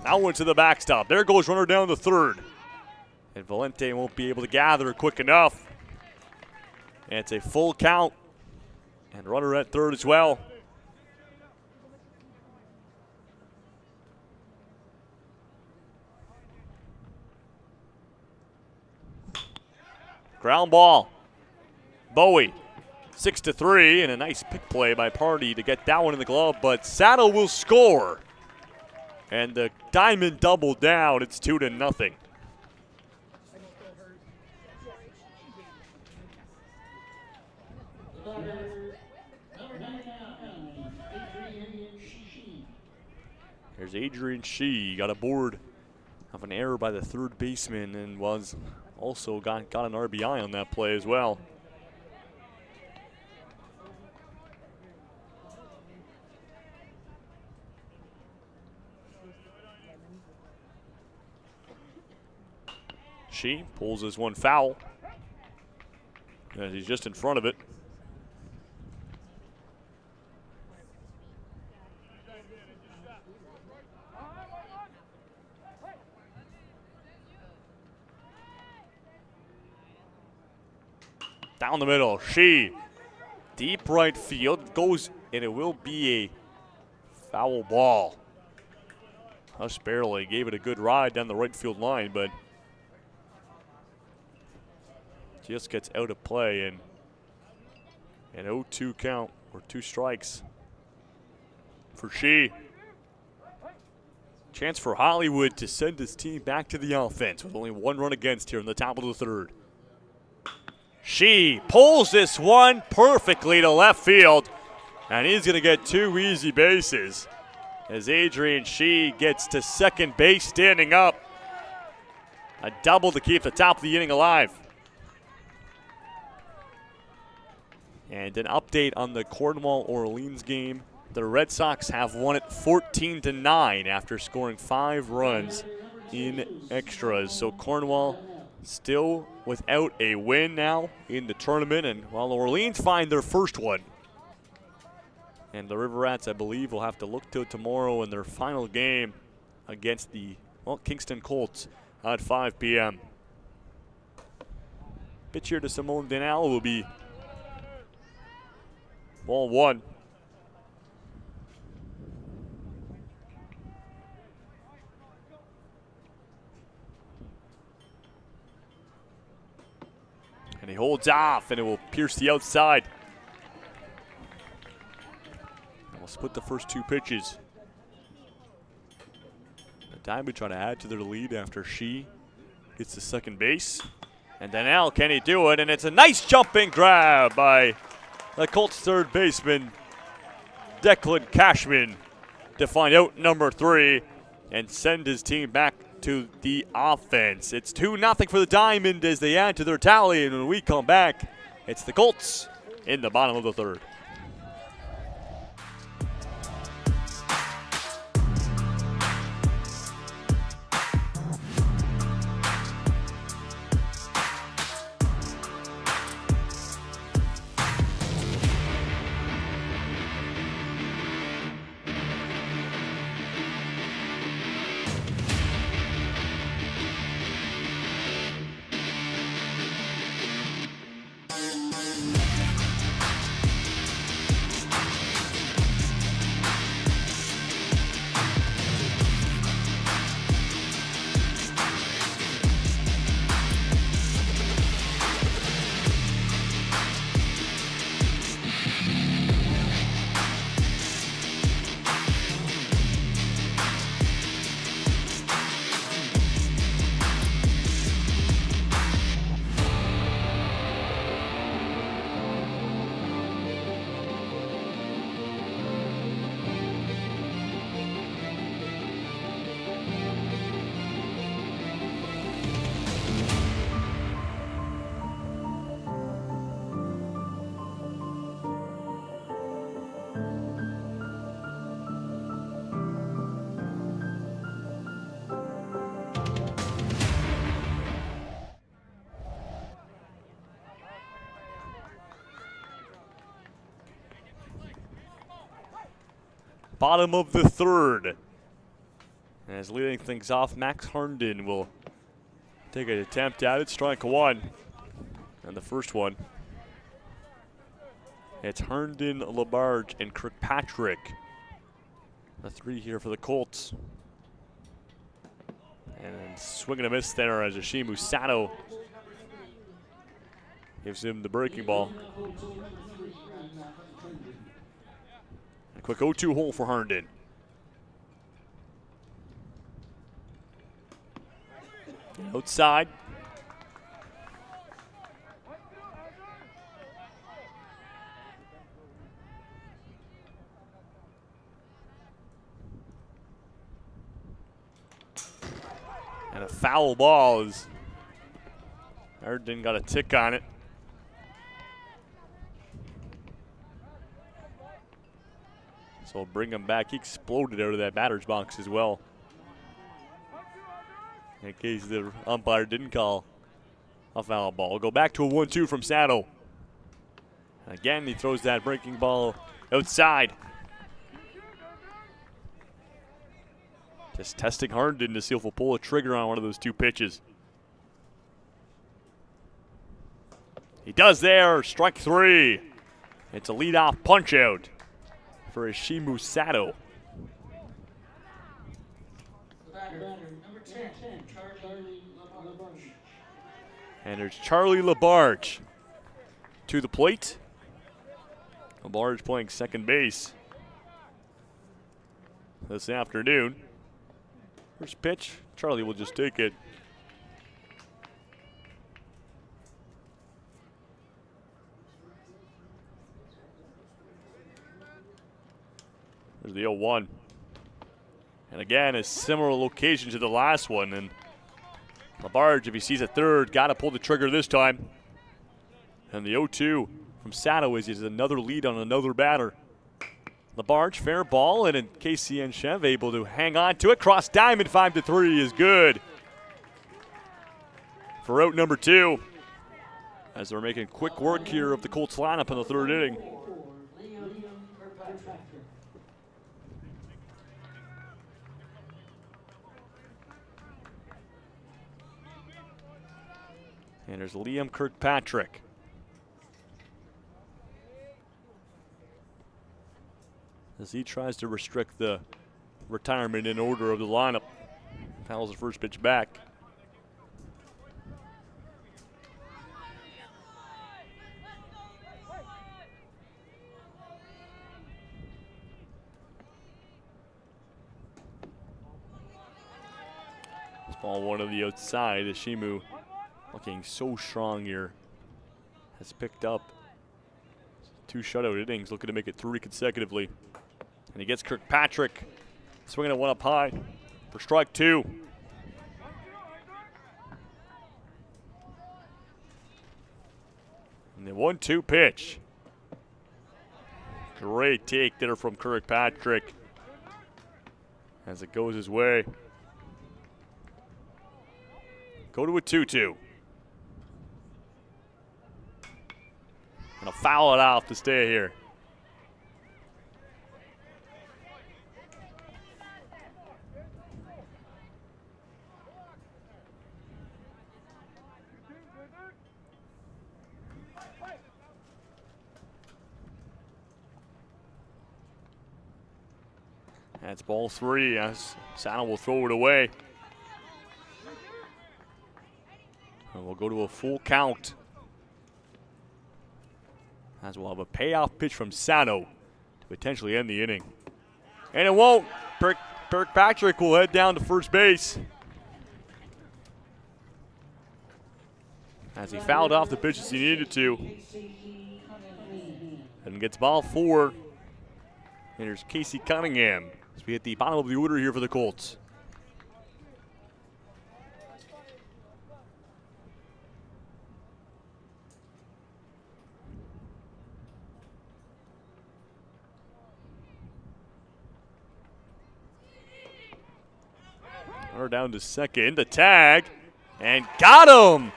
Now went to the backstop. There goes runner down the third. And Valente won't be able to gather quick enough. And it's a full count. And runner at third as well. Ground ball. Bowie, 6-3, and a nice pick play by Party to get that one in the glove, but Sato will score. And the Diamond doubled down. It's 2-0. There's Adrian Shee, got a board of an error by the third baseman and was also got an RBI on that play as well. Shee pulls this one foul as he's just in front of it. Down the middle, Shee, deep right field, goes, and it will be a foul ball. Just barely gave it a good ride down the right field line, but just gets out of play, and an 0-2 count, or 2 strikes for Shee. Chance for Hollywood to send his team back to the offense with only 1 run against here in the top of the 3rd. Shee pulls this one perfectly to left field, and he's going to get 2 easy bases as Adrian Shee gets to second base standing up. A double to keep the top of the inning alive. And an update on the Cornwall-Orleans game. The Red Sox have won it 14-9 after scoring 5 runs in extras. So Cornwall still without a win now in the tournament, and while Orleans find their first one. And the River Rats, I believe, will have to look to tomorrow in their final game against the, well, Kingston Colts at 5 p.m. Pitch here to Simone Denal will be ball 1. And he holds off, and it will pierce the outside. And we'll split the first 2 pitches. The Diamond trying to add to their lead after Shee gets to second base. And Denal, can he do it? And it's a nice jumping grab by the Colts third baseman, Declan Cashman, to find out number 3 and send his team back to the offense. It's 2-0 for the Diamond as they add to their tally, and when we come back, it's the Colts in the bottom of the 3rd. Bottom of the 3rd. As leading things off, Max Herndon will take an attempt at it. Strike 1. And the first one. It's Herndon, Labarge, and Kirkpatrick. The 3 here for the Colts. And swing and a miss there as Ashimu Sato gives him the breaking ball. A quick 0-2 hole for Herndon. Outside. And a foul ball as Herndon got a tick on it. So we'll bring him back. He exploded out of that batter's box as well, in case the umpire didn't call a foul ball. We'll go back to a 1-2 from Sato. And again, he throws that breaking ball outside. Just testing Herndon to see if he'll pull a trigger on one of those 2 pitches. He does there. Strike 3. It's a leadoff punch out for Ashimu Sato. And there's Charlie Labarge to the plate. Labarge playing second base this afternoon. First pitch, Charlie will just take it. There's the 0-1. And again, a similar location to the last one. And Labarge, if he sees a third, got to pull the trigger this time. And the 0-2 from Sato is another lead on another batter. Labarge, fair ball, and Casey and Chev able to hang on to it. Cross diamond, 5-3 is good for out number 2. As they're making quick work here of the Colts lineup in the third inning. And there's Liam Kirkpatrick. As he tries to restrict the retirement in order of the lineup. Fouls the first pitch back. This ball one on the outside. Ishimu, looking so strong here, has picked up 2 shutout innings, looking to make it 3 consecutively. And he gets Kirkpatrick swinging at one up high for strike 2. And the 1-2 pitch. Great take there from Kirkpatrick as it goes his way. Go to a 2-2. And a foul it off to stay here. That's ball 3 as Santa will throw it away. And we'll go to a full count. As we'll have a payoff pitch from Sano to potentially end the inning. And it won't. Kirkpatrick will head down to first base. As he fouled off the pitches he needed to. And gets ball 4. And there's Casey Cunningham. As we hit the bottom of the order here for the Colts. Runner down to second, the tag, and got him!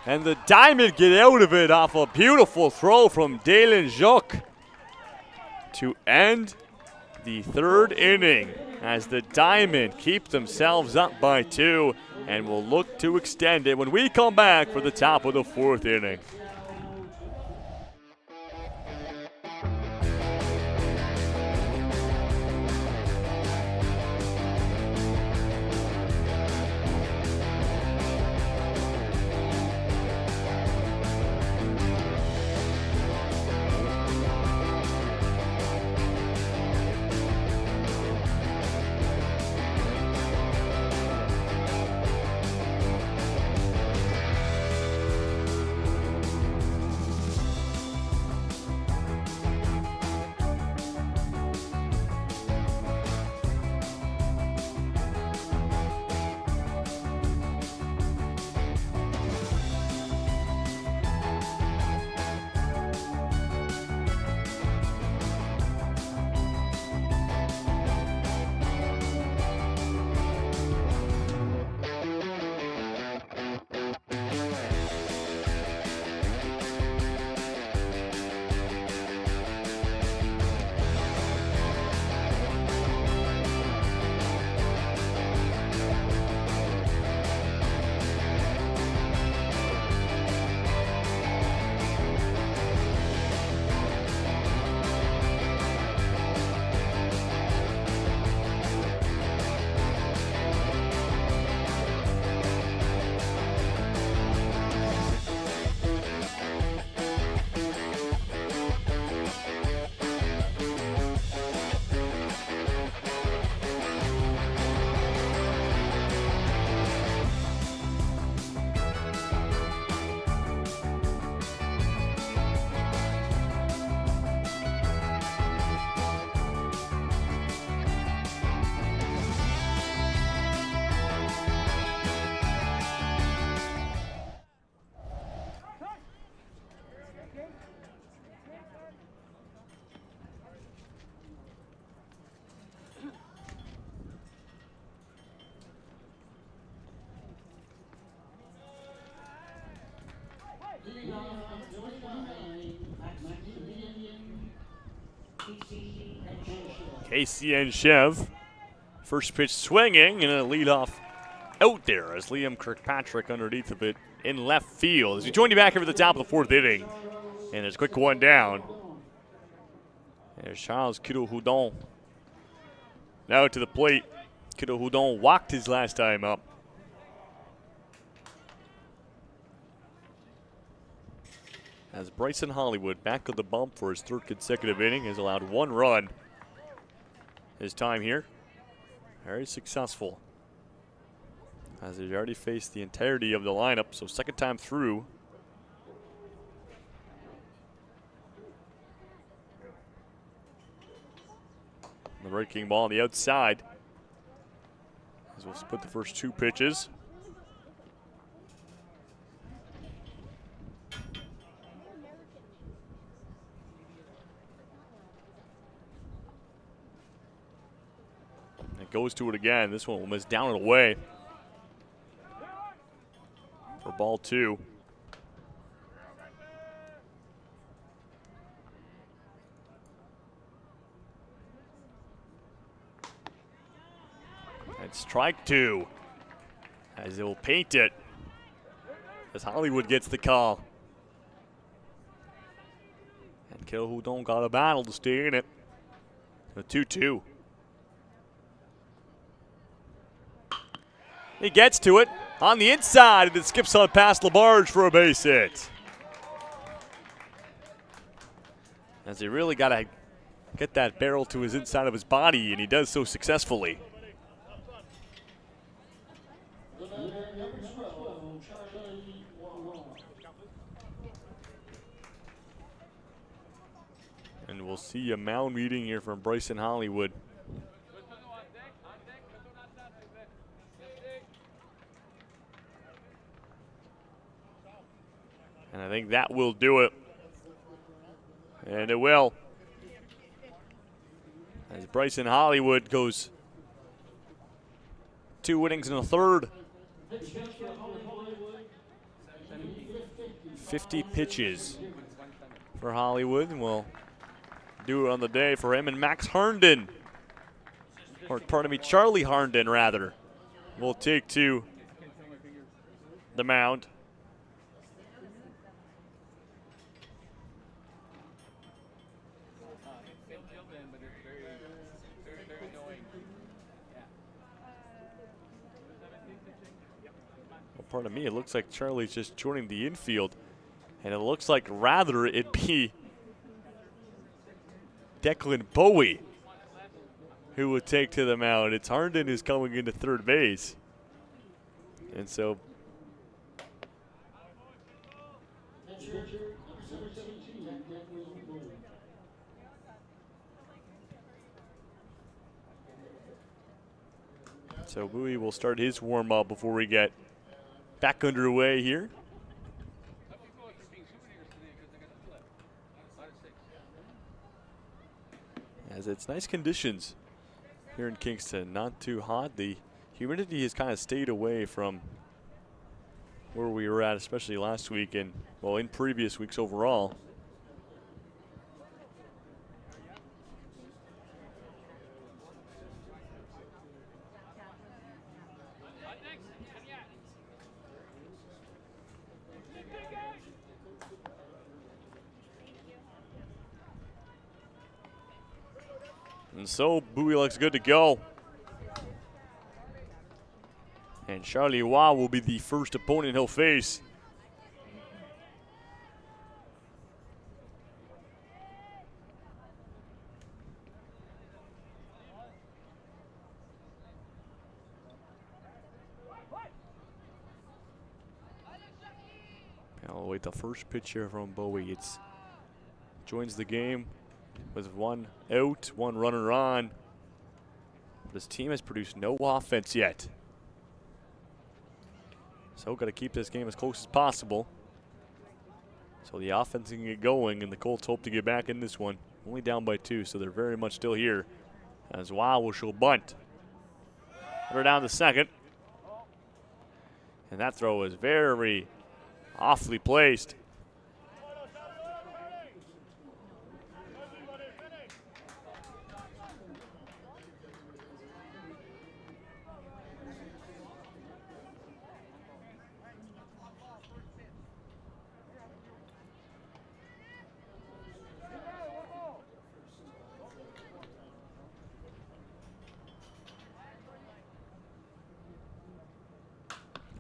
And the Diamond get out of it off a beautiful throw from Dalen Jouk to end the third inning as the Diamond keep themselves up by 2 and will look to extend it when we come back for the top of the 4th inning. KCN Chev. First pitch swinging and a leadoff out there as Liam Kirkpatrick underneath of it in left field. As we join you back here at the top of the 4th inning. And there's a quick one down. There's Charles Kiddo-Houdon. Now to the plate. Kiddo-Houdon walked his last time up. As Bryson Hollywood back of the bump for his 3rd consecutive inning, has allowed 1 run his time here. Very successful. As he already faced the entirety of the lineup, so 2nd time through. The breaking ball on the outside. As we'll split the first 2 pitches. It goes to it again. This one will miss down and away for ball 2. And strike 2 as they will paint it as Hollywood gets the call. And Kiddo-Houdon got a battle to stay in it. A 2-2. He gets to it on the inside and it skips on past LaBarge for a base hit. As he really got to get that barrel to his inside of his body, and he does so successfully. And we'll see a mound meeting here from Bryson Hollywood. And I think that will do it. And it will. As Bryson Hollywood goes 2 innings and a 3rd. 50 pitches for Hollywood. And we'll do it on the day for him. And Max Herndon, or pardon me, Charlie Herndon rather, will take to the mound. Pardon me, it looks like Charlie's just joining the infield. And it looks like rather it be Declan Bowie who would take to the mound. It's Herndon who's coming into 3rd base. And so Bowie will start his warm-up before we get back underway here. As it's nice conditions here in Kingston, not too hot. The humidity has kind of stayed away from where we were at, especially last week and, well, in previous weeks overall. And so Bowie looks good to go. And Charlie Waugh will be the first opponent he'll face. I'll wait the first pitch here from Bowie. It's joins the game with 1 out, 1 runner on. This team has produced no offense yet. So got to keep this game as close as possible. So the offense can get going, and the Colts hope to get back in this one. Only down by 2, so they're very much still here. As Wow will show bunt. Runner down to 2nd. And that throw is very awfully placed.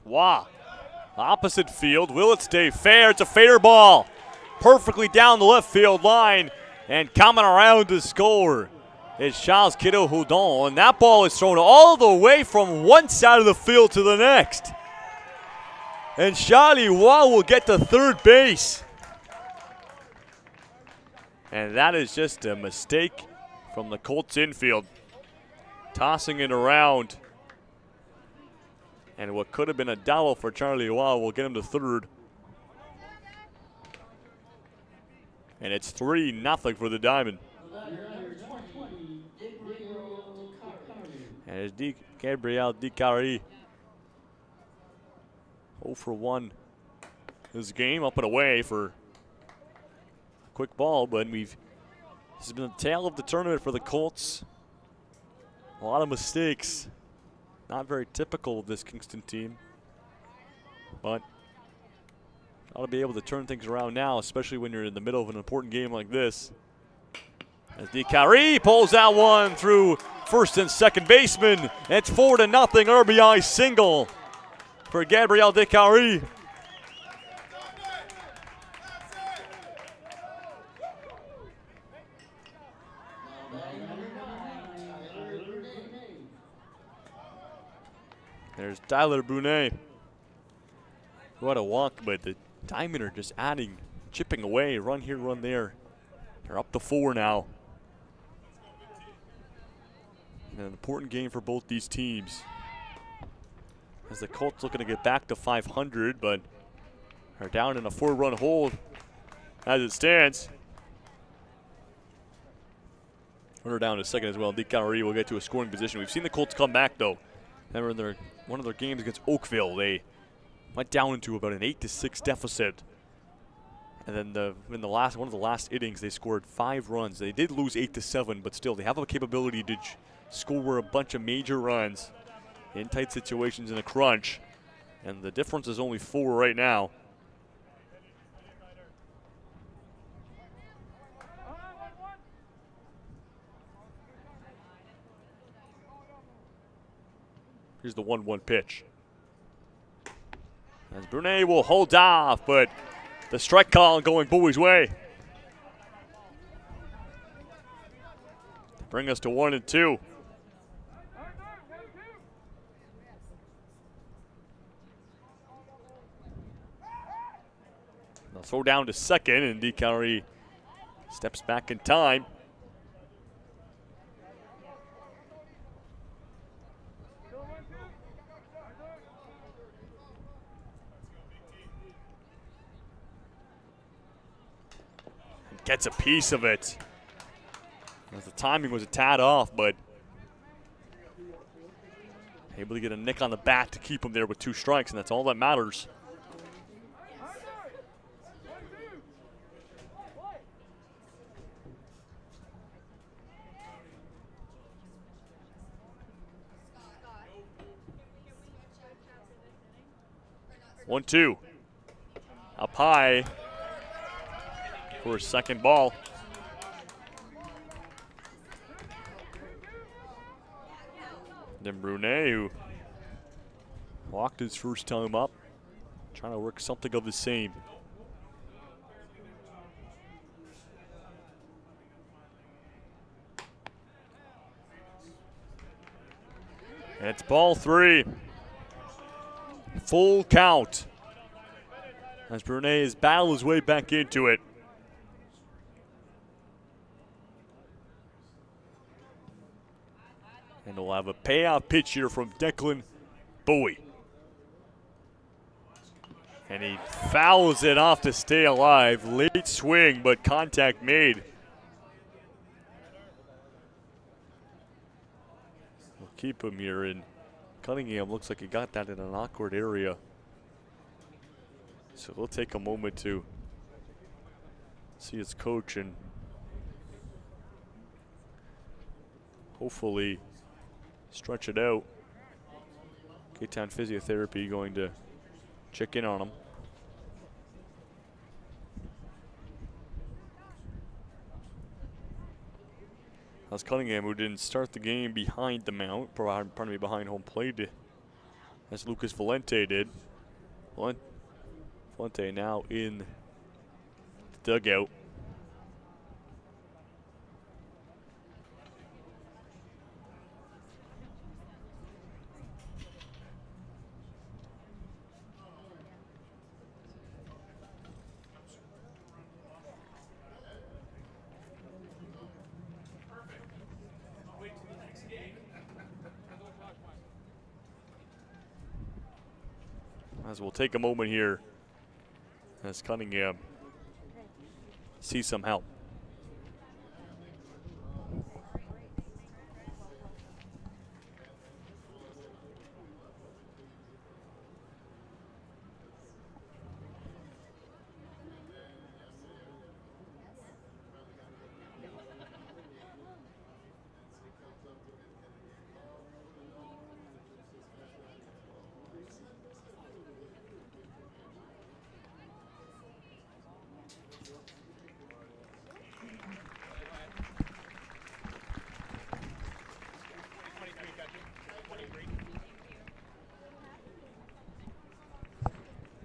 Wow. Opposite field. Will it stay fair? It's a fair ball. Perfectly down the left field line. And coming around to score is Charles Kiddo Houdon. And that ball is thrown all the way from one side of the field to the next. And Charlie Waugh will get to third base. And that is just a mistake from the Colts infield. Tossing it around. And what could have been a double for Charlie Waugh will get him to third. And it's 3-0 for the Diamond. And it's Gabriel DiCari. 0 for 1 this game, up and away for a quick ball, but this has been the tale of the tournament for the Colts. A lot of mistakes. Not very typical of this Kingston team, but ought to be able to turn things around now, especially when you're in the middle of an important game like this. As DiCari pulls that one through first and second baseman. It's 4-0 RBI single for Gabriel DiCari. There's Tyler Brunet. What a walk, but the Diamond are just adding, chipping away, run here, run there. They're up to 4 now. And an important game for both these teams. As the Colts looking to get back to 500, but are down in a 4-run hole as it stands. Runner down to second as well. DiCari will get to a scoring position. We've seen the Colts come back, though. Remember, in one of their games against Oakville, they went down into about an 8-6 deficit. And then in one of the last innings, they scored 5 runs. They did lose 8-7, but still, they have a capability to score a bunch of major runs in tight situations in a crunch. And the difference is only 4 right now. Here's the 1-1 pitch. As Brunet will hold off, but the strike call going Bowie's way. Bring us to 1-2. They'll throw down to second, and DiCari steps back in time. Gets a piece of it. As the timing was a tad off, but able to get a nick on the bat to keep him there with 2 strikes, and that's all that matters. One, 2. Up high for his second ball. Then Brunet, who walked his first time up, trying to work something of the same. And it's ball 3. Full count. As Brunet has battled his way back into it. And we'll have a payoff pitch here from Declan Bowie. And he fouls it off to stay alive. Late swing, but contact made. We'll keep him here, and Cunningham looks like he got that in an awkward area. So we'll take a moment to see his coach and hopefully stretch it out. K-Town Physiotherapy going to check in on him. That's Cunningham, who didn't start the game behind the mount, behind home plate. as Lucas Valente did. Valente now in the dugout. As we'll take a moment here as Cunningham sees some help.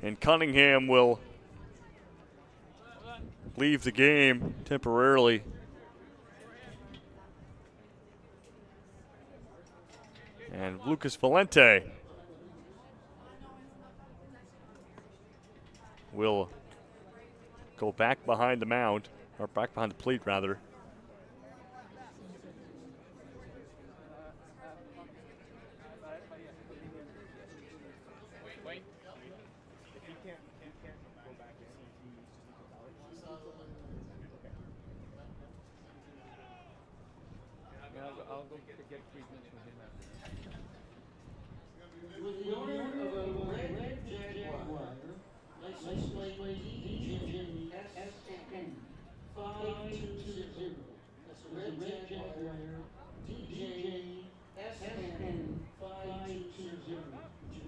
And Cunningham will leave the game temporarily. And Lucas Valente will go back behind the mound, or back behind the plate rather. I'll go get treatment with him after. With the owner of a red Jaguar, license plate DJ SN 520. That's a red Jaguar DJ SN 520.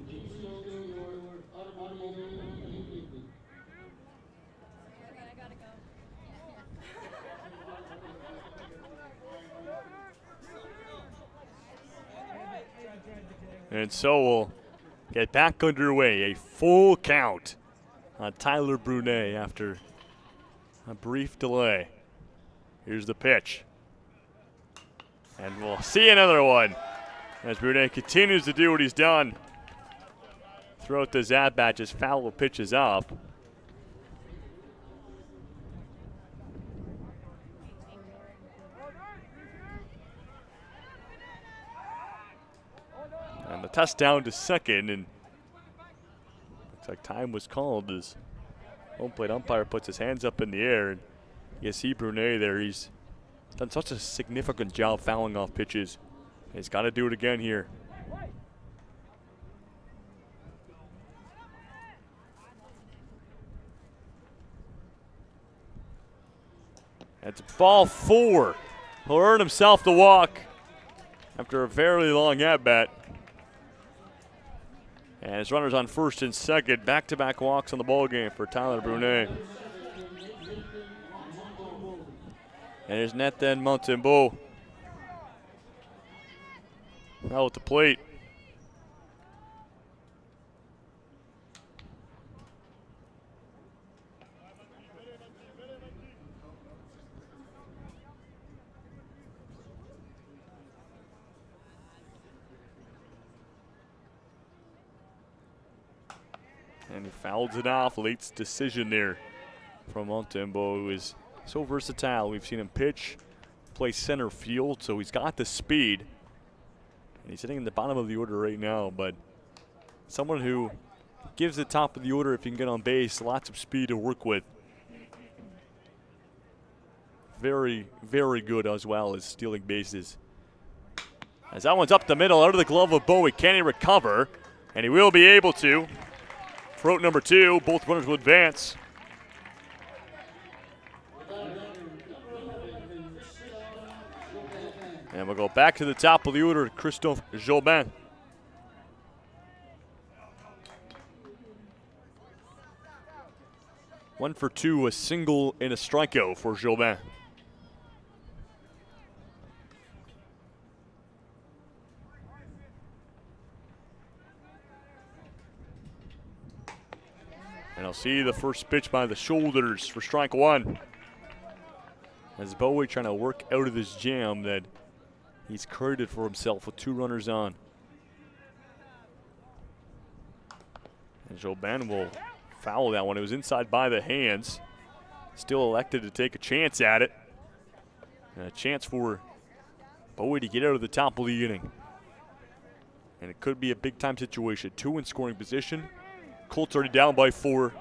Please go to your automobile immediately. And so we'll get back underway. A full count on Tyler Brunet after a brief delay. Here's the pitch. And we'll see another one as Brunet continues to do what he's done throughout this at-bat, just foul pitches off. And the touchdown to second, and looks like time was called as home plate umpire puts his hands up in the air. And you see Brunet there. He's done such a significant job fouling off pitches. He's got to do it again here. That's ball 4. He'll earn himself the walk after a very long at-bat. And his runners on first and second. Back-to-back walks on the ball game for Tyler Brunet. And there's Nathan Montembeau out at the plate. And he fouls it off. Late decision there from Montembeau, who is so versatile. We've seen him pitch, play center field, so he's got the speed. And he's sitting in the bottom of the order right now, but someone who gives the top of the order if he can get on base, lots of speed to work with. Very, very good as well as stealing bases. As that one's up the middle, out of the glove of Bowie. Can he recover? And he will be able to. For out number 2, both runners will advance. And we'll go back to the top of the order, Christophe Jobin. One for 2, a single and a strikeout for Jobin. And I'll see the first pitch by the shoulders for strike one. As Bowie trying to work out of this jam that he's created for himself with 2 runners on. And Jobin will foul that one. It was inside by the hands. Still elected to take a chance at it. And a chance for Bowie to get out of the top of the inning. And it could be a big-time situation. 2 in scoring position. Colts already down by 4.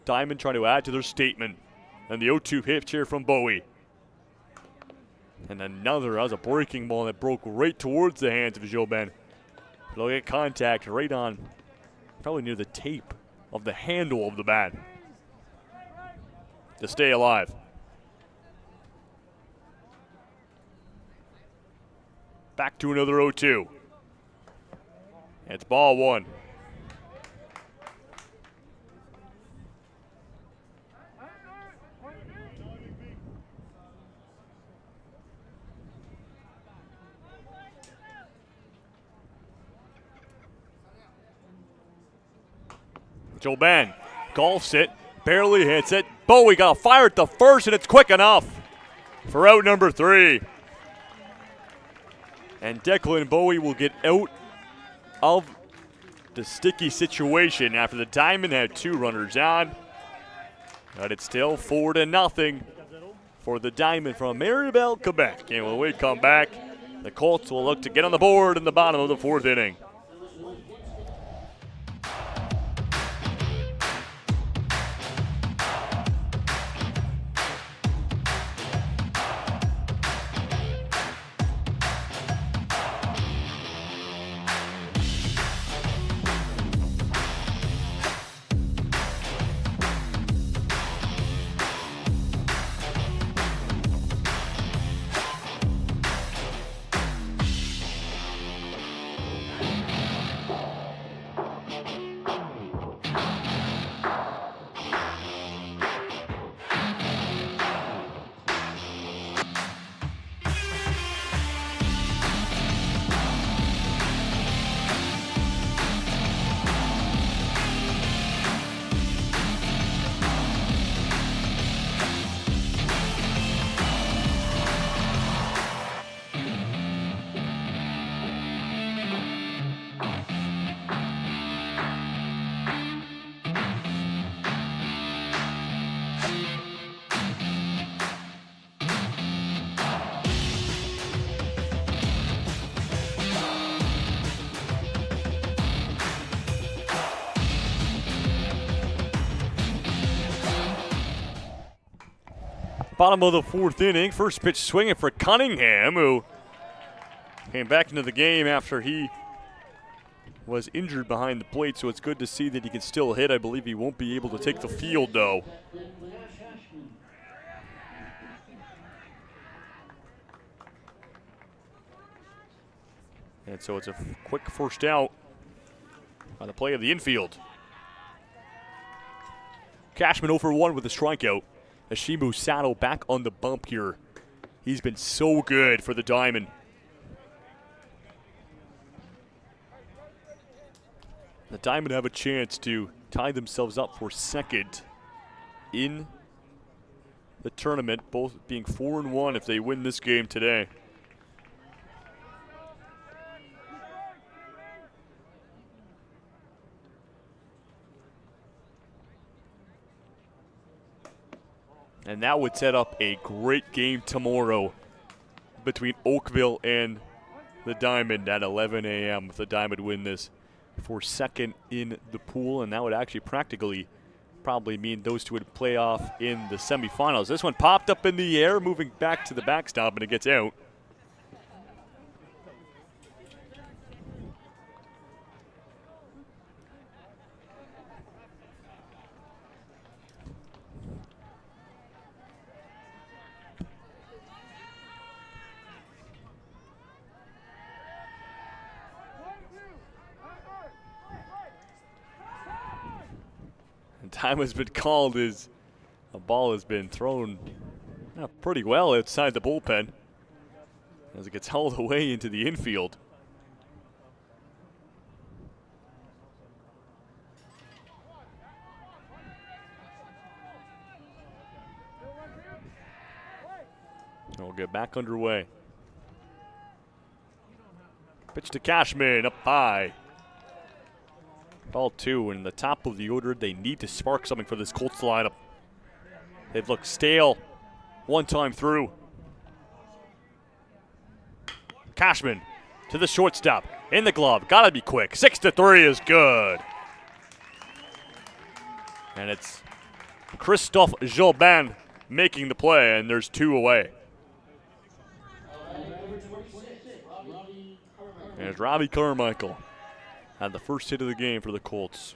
Diamond trying to add to their statement. And the 0-2 hit here from Bowie. And another, that was a breaking ball that broke right towards the hands of Jobin. They'll get contact right on, probably near the tape of the handle of the bat to stay alive. Back to another 0-2. It's ball 1. Jobin golfs it, barely hits it. Bowie got a fire at the first, and it's quick enough for out number 3. And Declan Bowie will get out of the sticky situation after the Diamond had 2 runners on. But it's still 4-0 for the Diamond from Maribel, Quebec. And when we come back, the Colts will look to get on the board in the bottom of the 4th inning. Bottom of the 4th inning. First pitch swinging for Cunningham, who came back into the game after he was injured behind the plate, so it's good to see that he can still hit. I believe he won't be able to take the field, though. And so it's a quick first out on the play of the infield. Cashman 0 for 1 with a strikeout. Ashimu Sato back on the bump here. He's been so good for the Diamond. The Diamond have a chance to tie themselves up for 2nd in the tournament, both being 4-1 if they win this game today. And that would set up a great game tomorrow between Oakville and the Diamond at 11 a.m. if the Diamond win this for 2nd in the pool. And that would actually practically probably mean those two would play off in the semifinals. This one popped up in the air, moving back to the backstop, and it gets out. Time has been called as a ball has been thrown pretty well outside the bullpen as it gets hauled away into the infield. get back underway. Pitch to Cashman, up high. Ball 2, in the top of the order. They need to spark something for this Colts lineup. They've looked stale one time through. Cashman to the shortstop, in the glove, gotta be quick. 6-3 is good. And it's Christophe Jobin making the play, and there's 2 away. There's Robbie Carmichael. Had the first hit of the game for the Colts.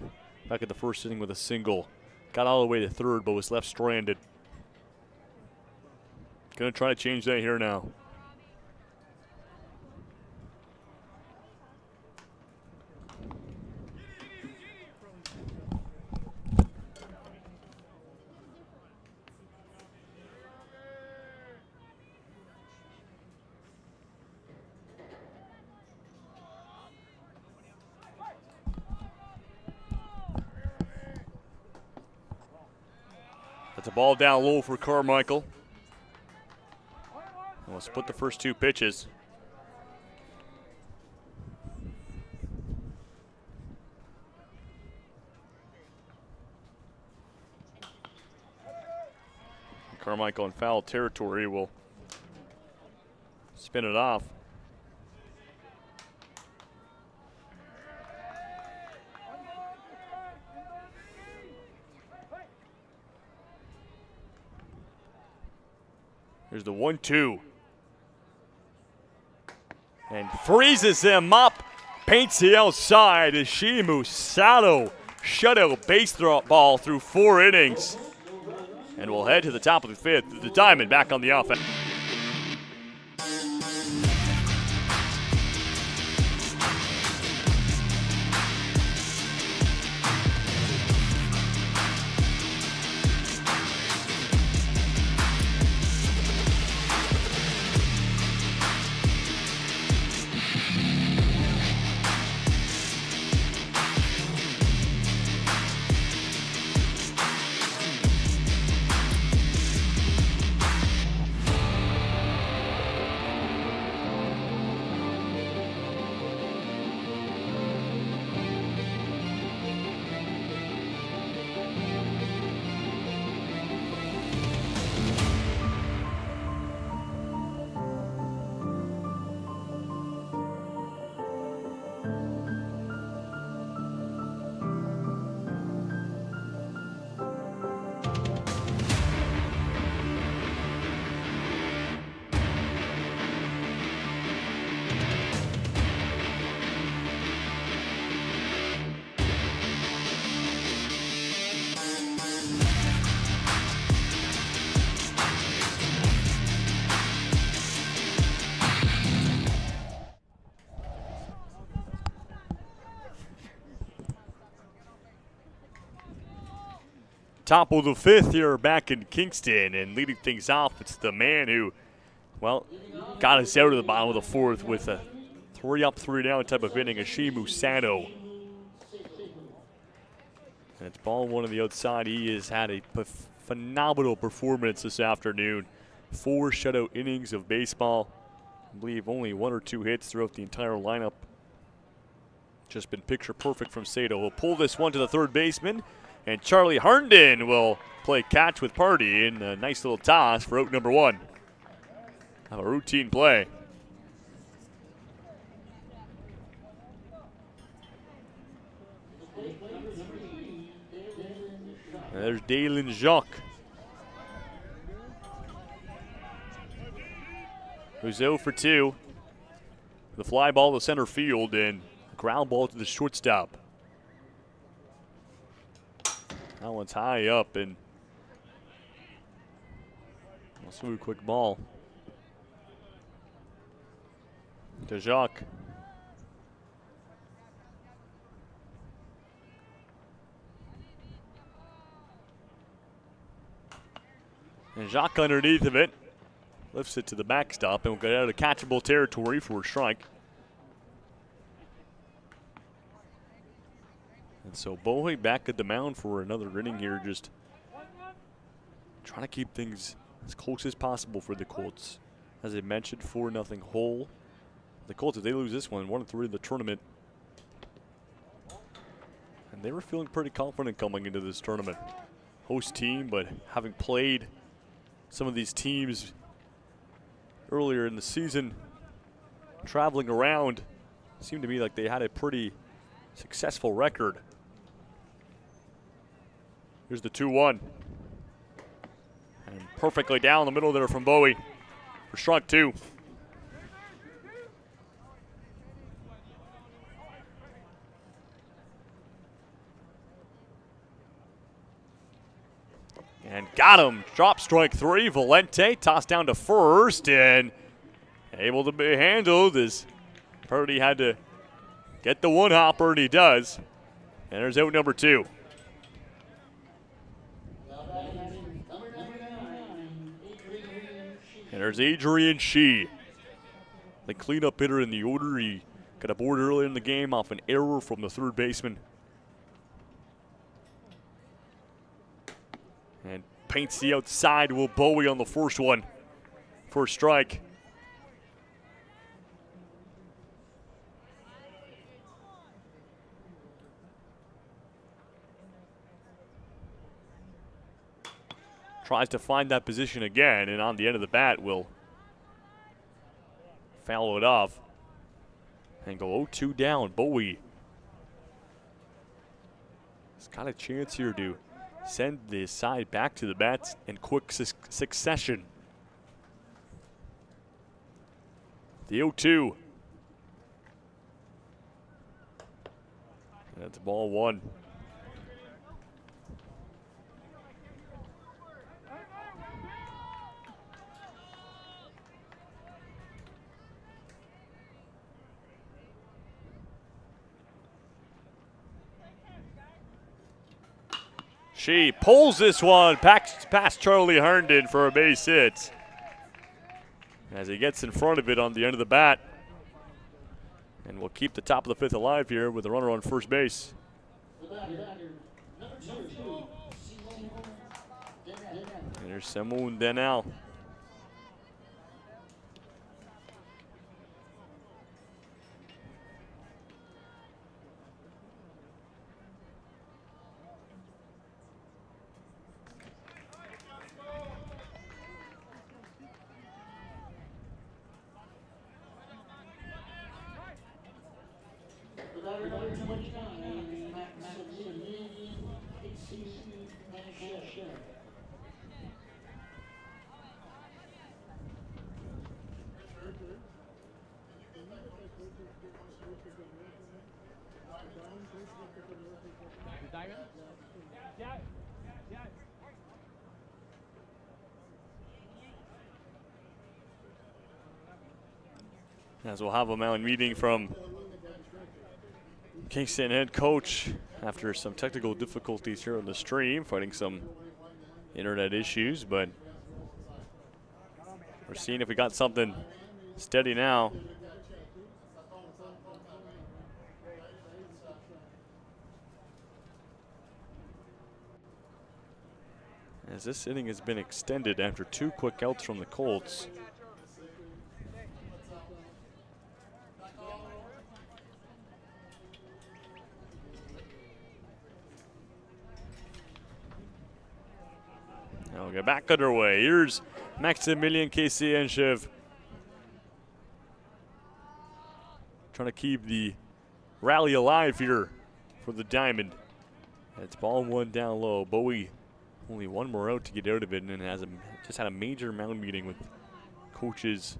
Back at the first inning with a single. Got all the way to third, but was left stranded. Gonna try to change that here now. That's a ball down low for Carmichael. We'll split the first 2 pitches. Carmichael in foul territory will spin it off. Here's the 1-2. And freezes him up. Paints the outside. Ishimu Sato shutout base ball through 4 innings. And we'll head to the top of the 5th. The Diamond back on the offense. Top of the 5th here back in Kingston, and leading things off, it's the man who, well, got us out of the bottom of the 4th with a 3 up, 3 down type of inning, Ishimu Sato. And it's ball 1 on the outside. He has had a phenomenal performance this afternoon. 4 shutout innings of baseball. I believe only 1 or 2 hits throughout the entire lineup. Just been picture perfect from Sato. He'll pull this one to the 3rd baseman. And Charlie Herndon will play catch with Party in a nice little toss for out number 1. Have a routine play. And there's Dalen Jacques, who's 0 for 2. The fly ball to center field and ground ball to the shortstop. That one's high up, and a smooth, quick ball to Jacques. And Jacques underneath of it lifts it to the backstop, and we'll get out of catchable territory for a strike. And so Bohe back at the mound for another inning here, just trying to keep things as close as possible for the Colts. as I mentioned, 4-0 hole. The Colts, if they lose this one, 1-3 in the tournament. And they were feeling pretty confident coming into this tournament. Host team, but having played some of these teams earlier in the season, traveling around, seemed to me like they had a pretty successful record. Here's the 2-1. And perfectly down the middle there from Bowie for strike 2. And got him. Drop strike 3. Valente tossed down to first and able to be handled as Purdy had to get the one hopper, and he does. And there's out number 2. And there's Adrian Shee, the cleanup hitter in the order. He got a board earlier in the game off an error from the third baseman. And paints the outside. Will Bowie on the first one for a strike. Tries to find that position again, and on the end of the bat will foul it off and go 0-2 down. Bowie has got a chance here to send the side back to the bats in quick succession. The 0-2. That's ball 1. She pulls this one past Charlie Herndon for a base hit as he gets in front of it on the end of the bat. And we'll keep the top of the 5th alive here with a runner on first base. And there's Simone Denal. As we'll have a mound meeting from Kingston head coach after some technical difficulties here on the stream, fighting some internet issues, but we're seeing if we got something steady now. As this inning has been extended after 2 quick outs from the Colts. Now we'll get back underway. Here's Maximilian Kasianshev trying to keep the rally alive here for the Diamond. It's ball 1 down low. Bowie only 1 more out to get out of it, and has just had a major mound meeting with coaches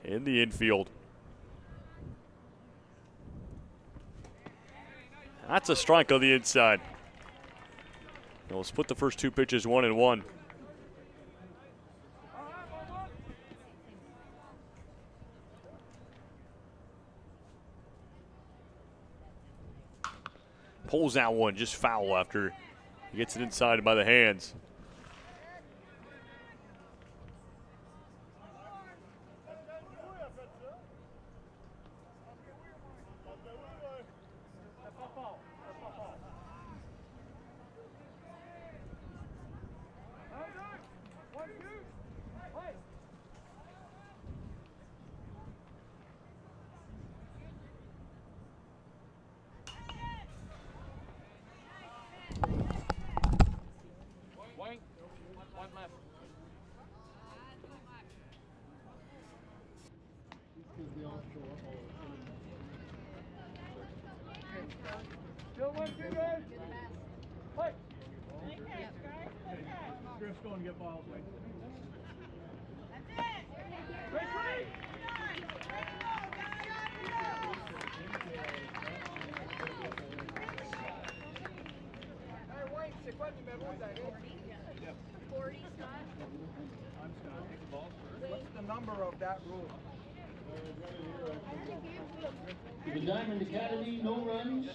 in the infield. That's a strike on the inside. We'll split the first 2 pitches 1-1. Pulls that one just foul after he gets it inside by the hands. Still 1-2, guys. Fight. Griff's going to get balls, Wayne. Hey, Wayne, c'est quoi le numéro d'arrêt? 40, Scott. I'm Scott. Take the balls first. What's the number of that rule? The Diamond Academy, no runs,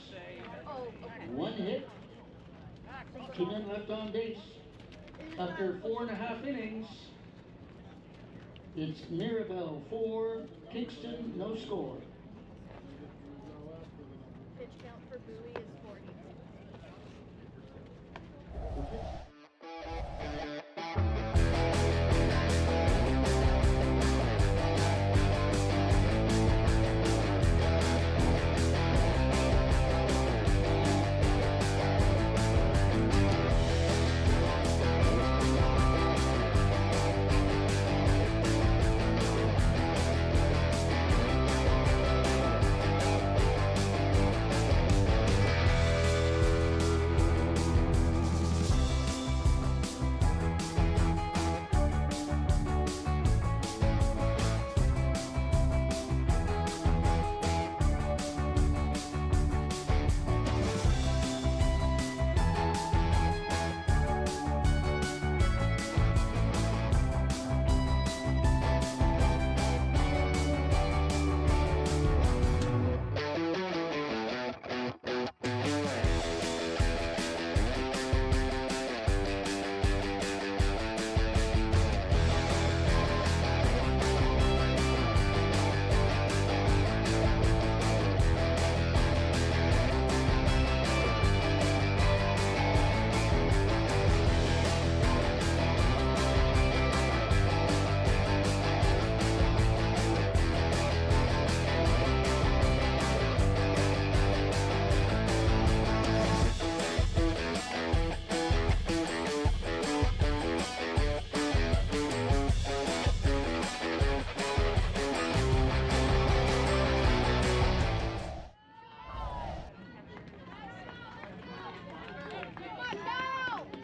Oh, okay. 1 hit, 2 men left on base. After 4.5 innings, it's Mirabel 4, Kingston no score. Pitch count for Bowie is 40.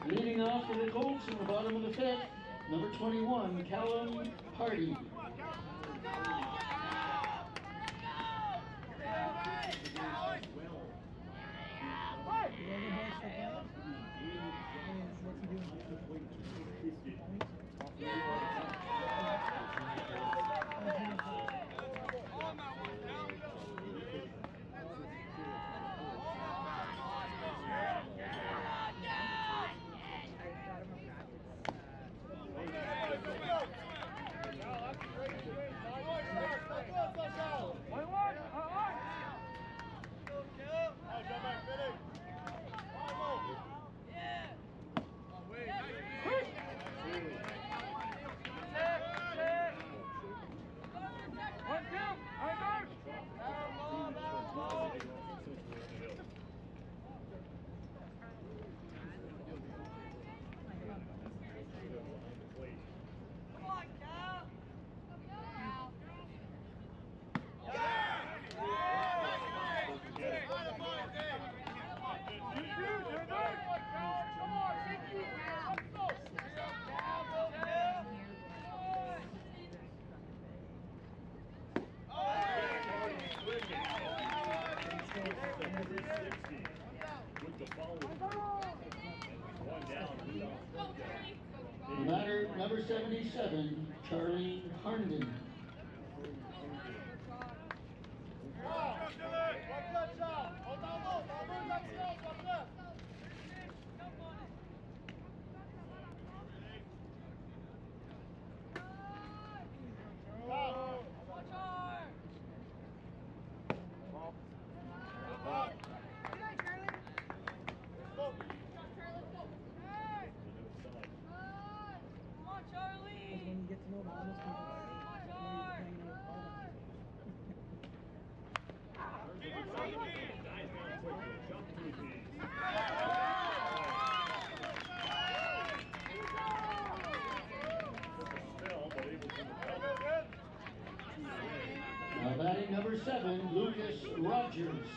Leading off for the Colts in the bottom of the 5th, number 21, Callum Hardy. The batter, number 77, Charlie Harnden. Now batting number 7, Lucas Rogers.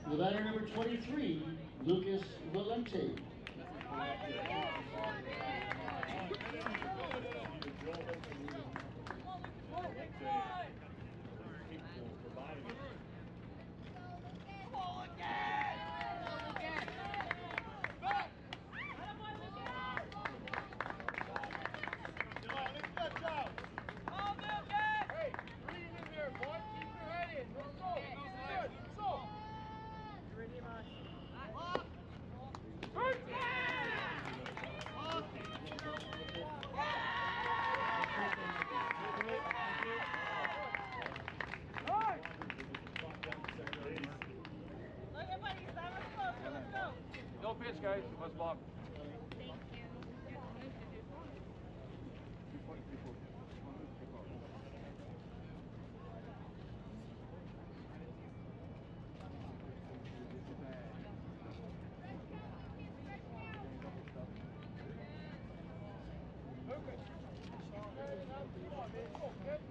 The batter number 23, Lucas Valente. No pitch, guys. Let's block.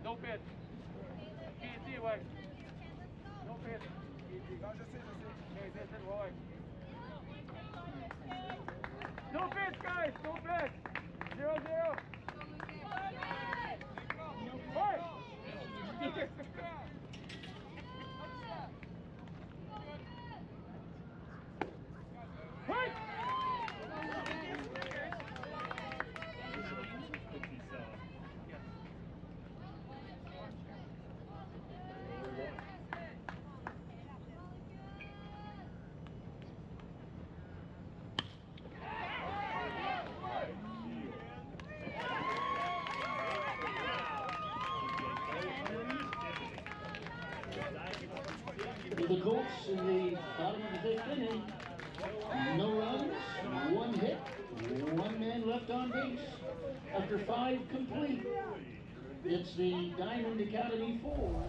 No pitch. PET away. No pitch. Okay, this is away. No pitch, guys. No pitch. 0-0. For the Colts in the bottom of the fifth inning, no runs, one hit, one man left on base. After 5 complete, it's the Diamond Academy 4.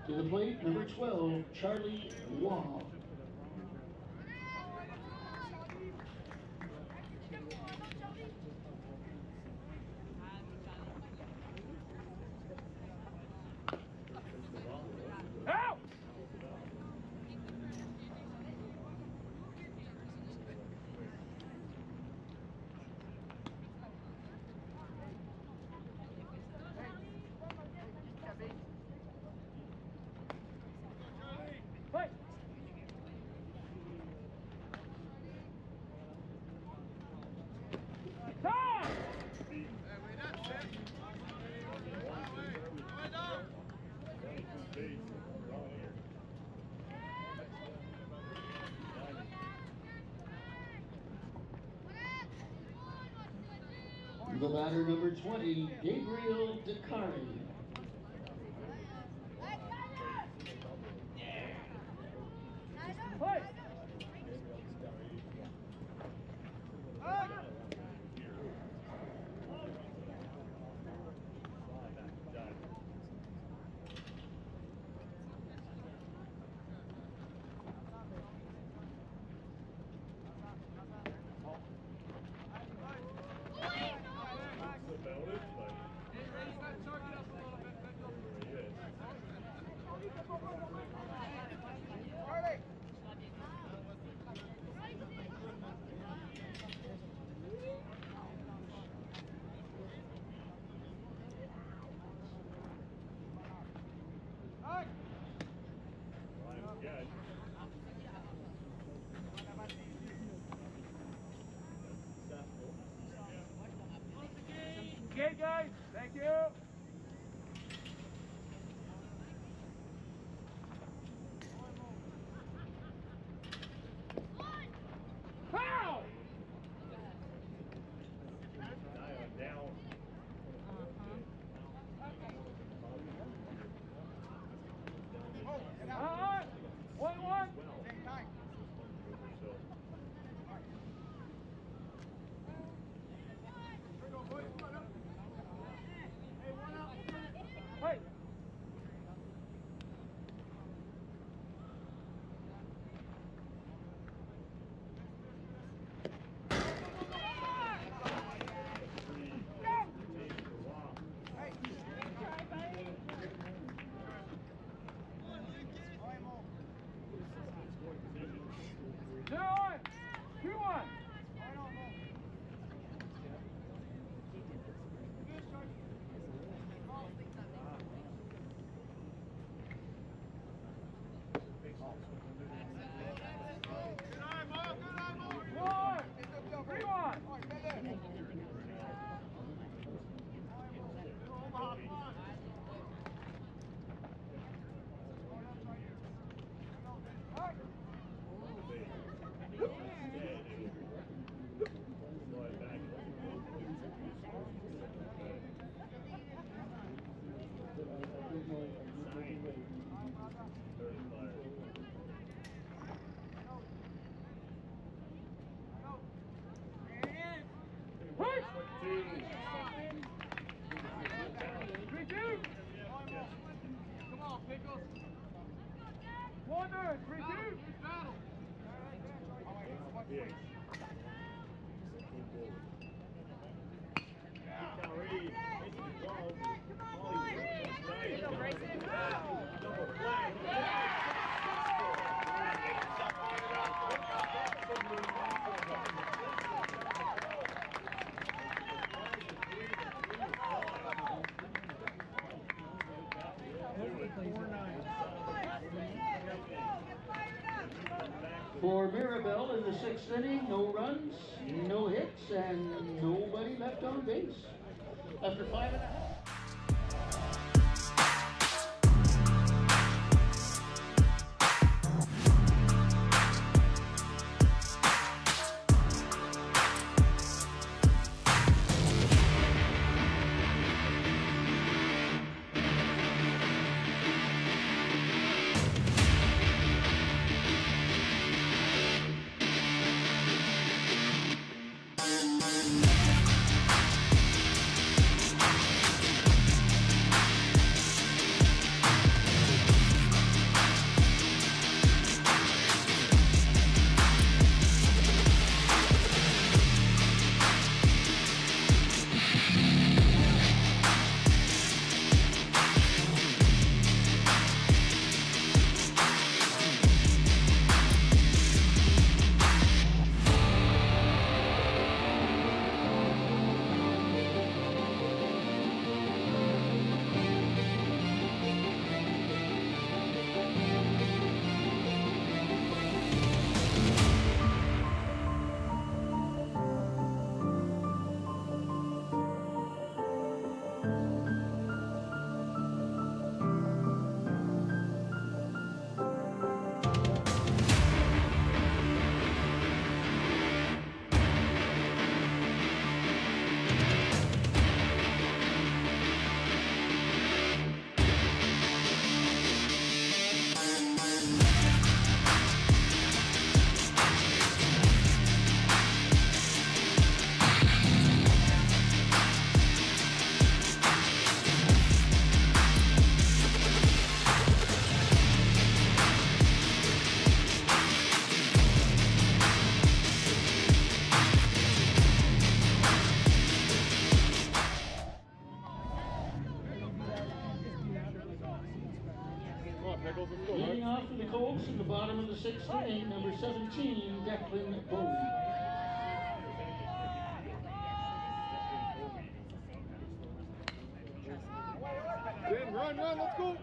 To the plate, number 12, Charlie Waugh. The batter number 20, Gabriel Dakari. Okay, guys, thank you. Foul! Down. One. Hey. Two one. Come on, Pickles. 1-3, 3-2. Battle. For Mirabel in the 6th inning, no runs, no hits, and nobody left on base. After 5.5. Leading off for the Colts in the bottom of the 6th inning, number 17, Declan Bowie. Run, let's go!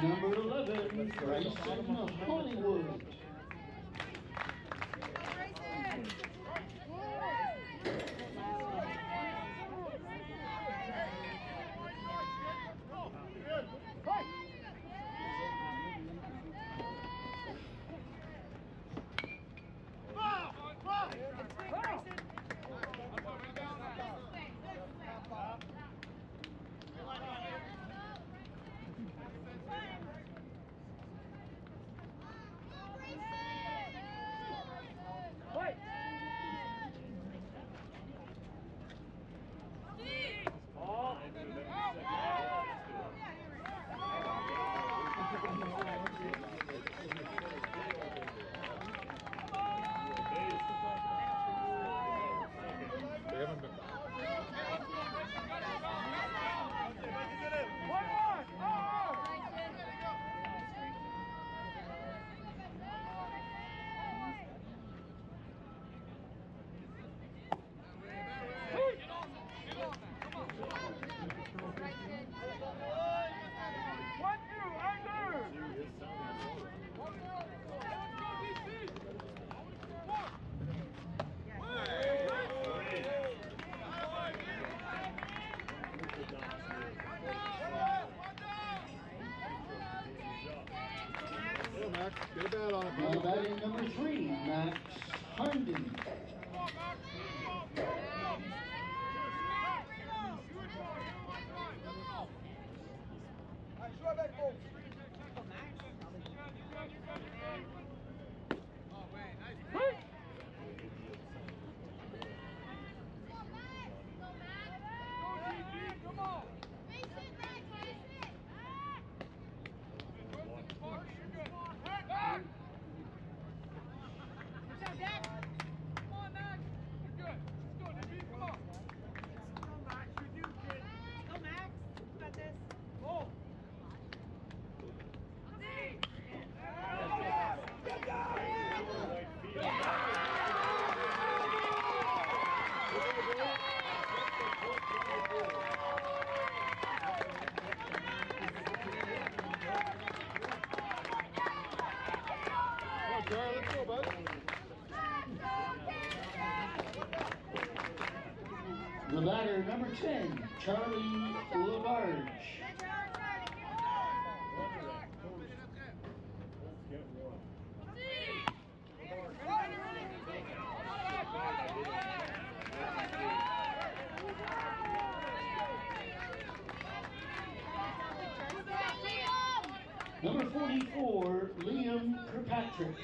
Number 11, Bryson Hollywood. Get a bat on it, Now batting number 3, Max Herndon. Let's go, bud. The batter, number 10, Charlie Labarge. Number 44, Liam Kirkpatrick.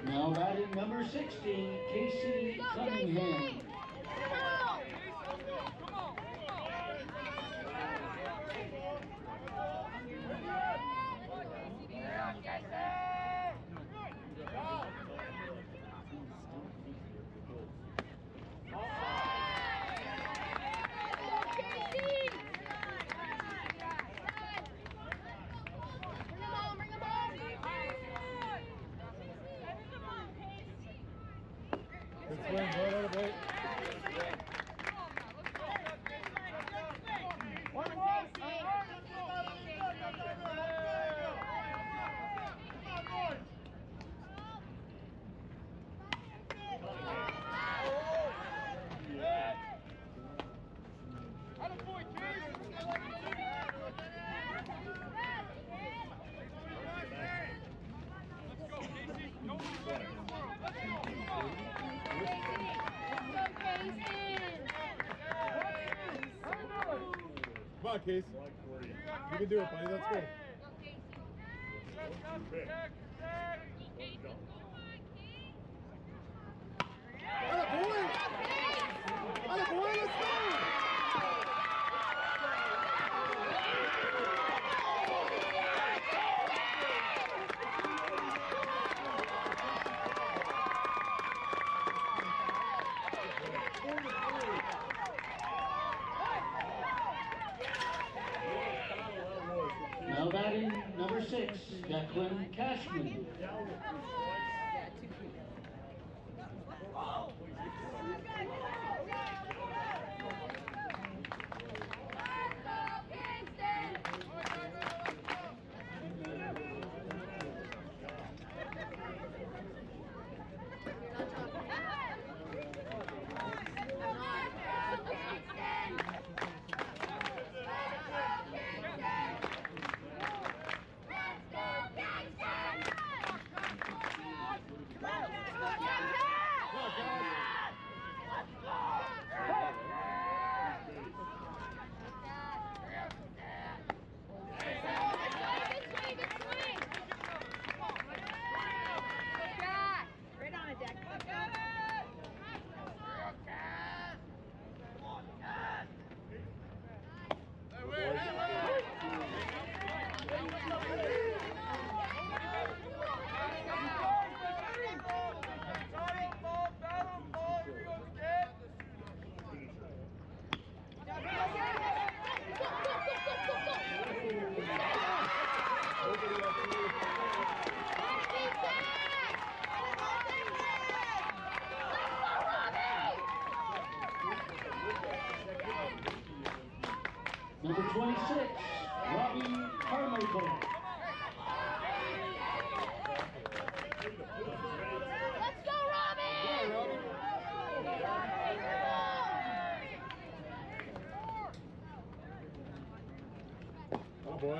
Now batting number 60, Casey Cunningham. on, Case. You can do it, buddy. Let's go. Boy, let's go! Now batting number 6, Declan Cashman. Right on it, Deck. Number 26, Robbie Carmichael. Let's go, Robbie! Oh, boy.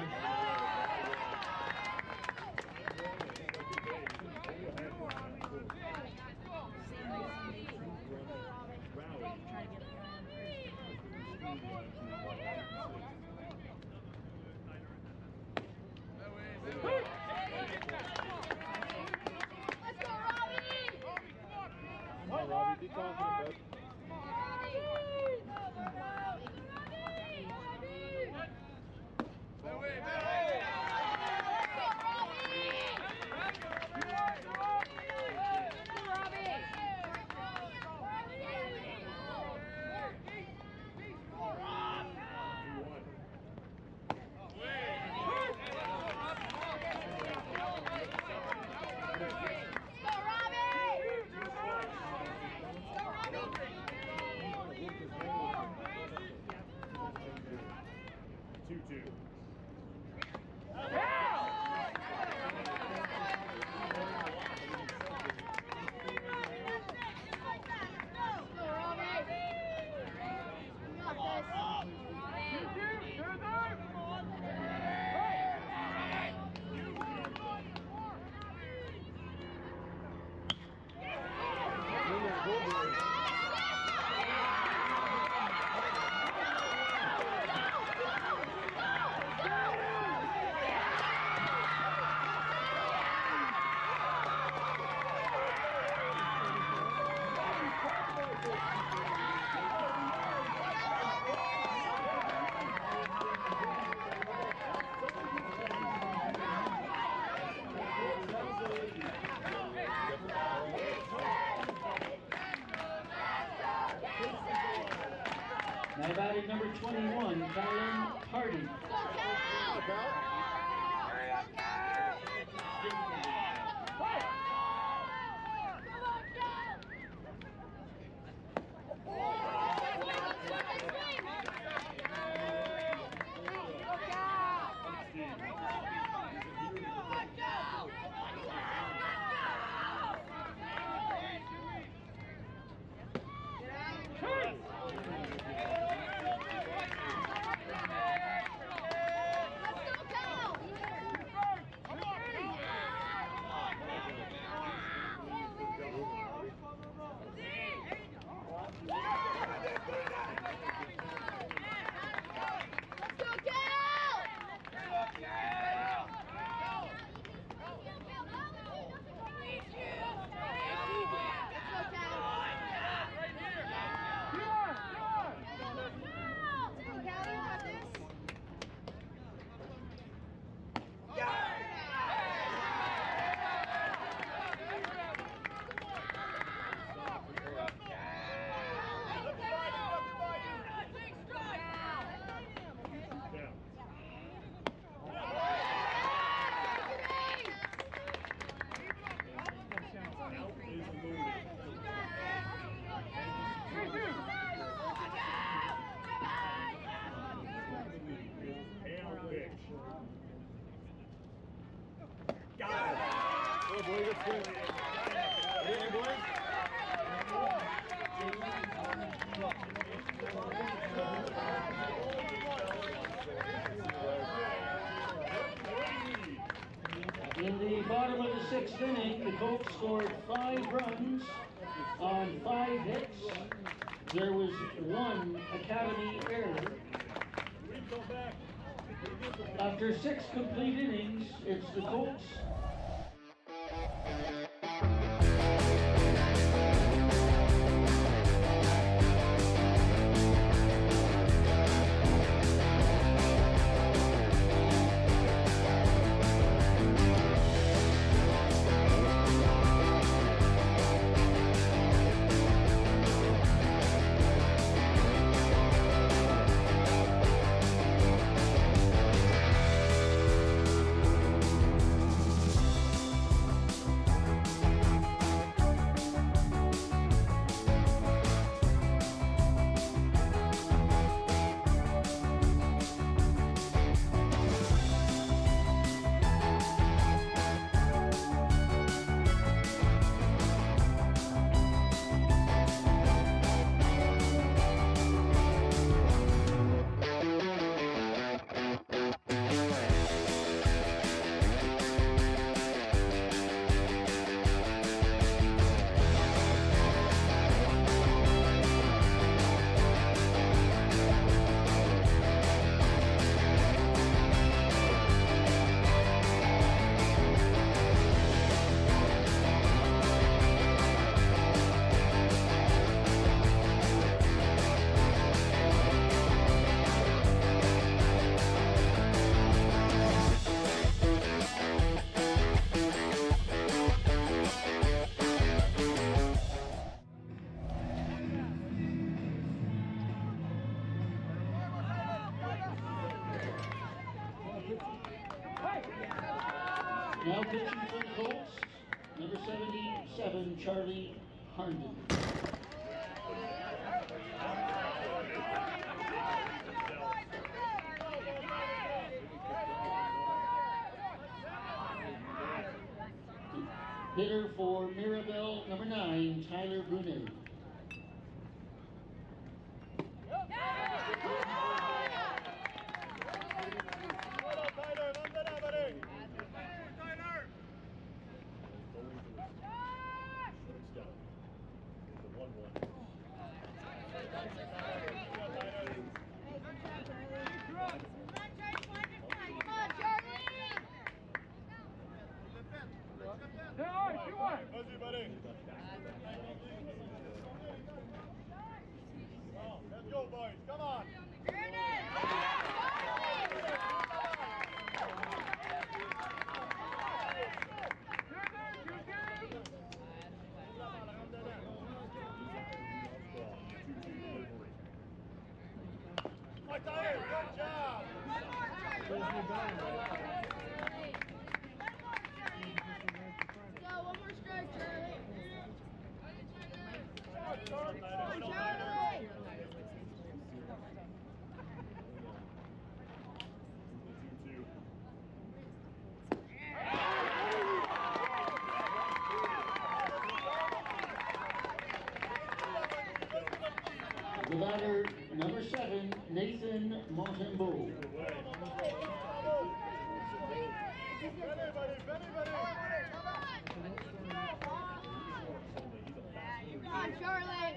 Let's go, Robbie! Come on, Robbie. Be confident, bud. Now batting number 21, Colin Hardy. Let's go, Cal! boy, good swing. Ready, boys? In the bottom of the sixth inning, the Colts scored 5 runs on 5 hits. There was 1 Academy error. After 6 complete innings, it's the Colts. Now pitching for the Colts, number 77, Charlie Harnden. Hitter for Mirabel, number 9, Tyler Brunet. Vas-y, buddy. Let's go, boys. Come on. Good job. Go, one more strike, Charlie. Go, Charlie. The batter, number 7, Nathan Montembeau. Come on, Charlie.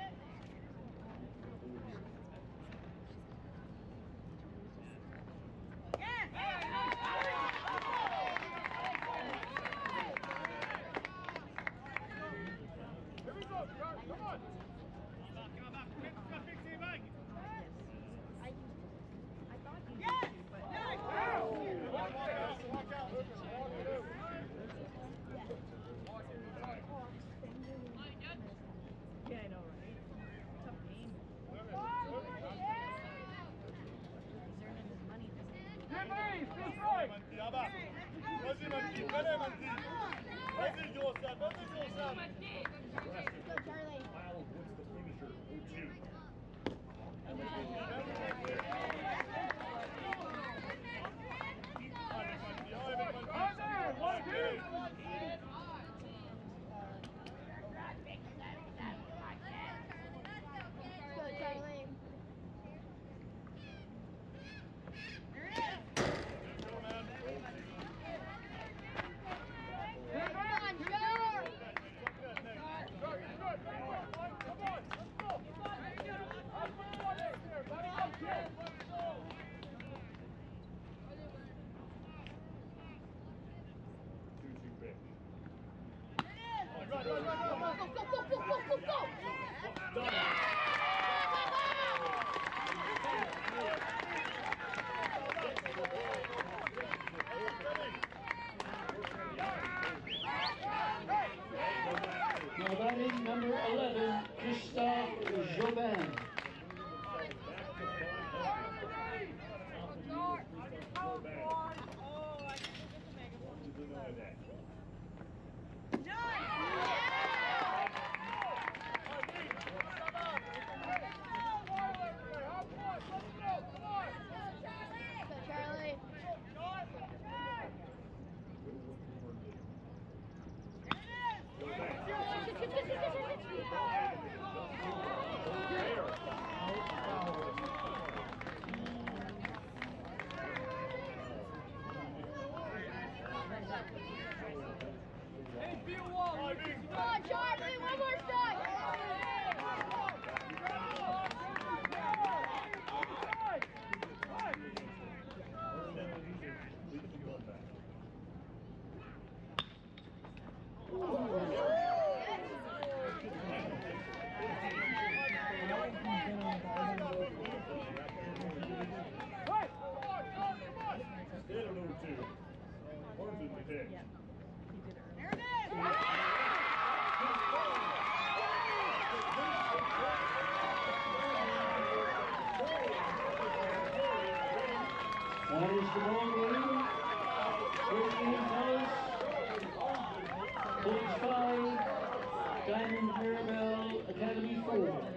Here we go, Charlie. Come on. Yeah, I know, right? Tough game. He's earning his money. Vas-y, Manti, venez, Manti. Vas-y, gros Sam, vas-y, gros Sam. Go, Charlie. What's the finisher? 2. Now batting number 11, Christophe Jobin. Charlie. Come on, Charlie, one more strike. Stay a little too. One's in the pitch. That is the ball game. First game, fellas. Colts 5, Diamond Mirabel Academy 4.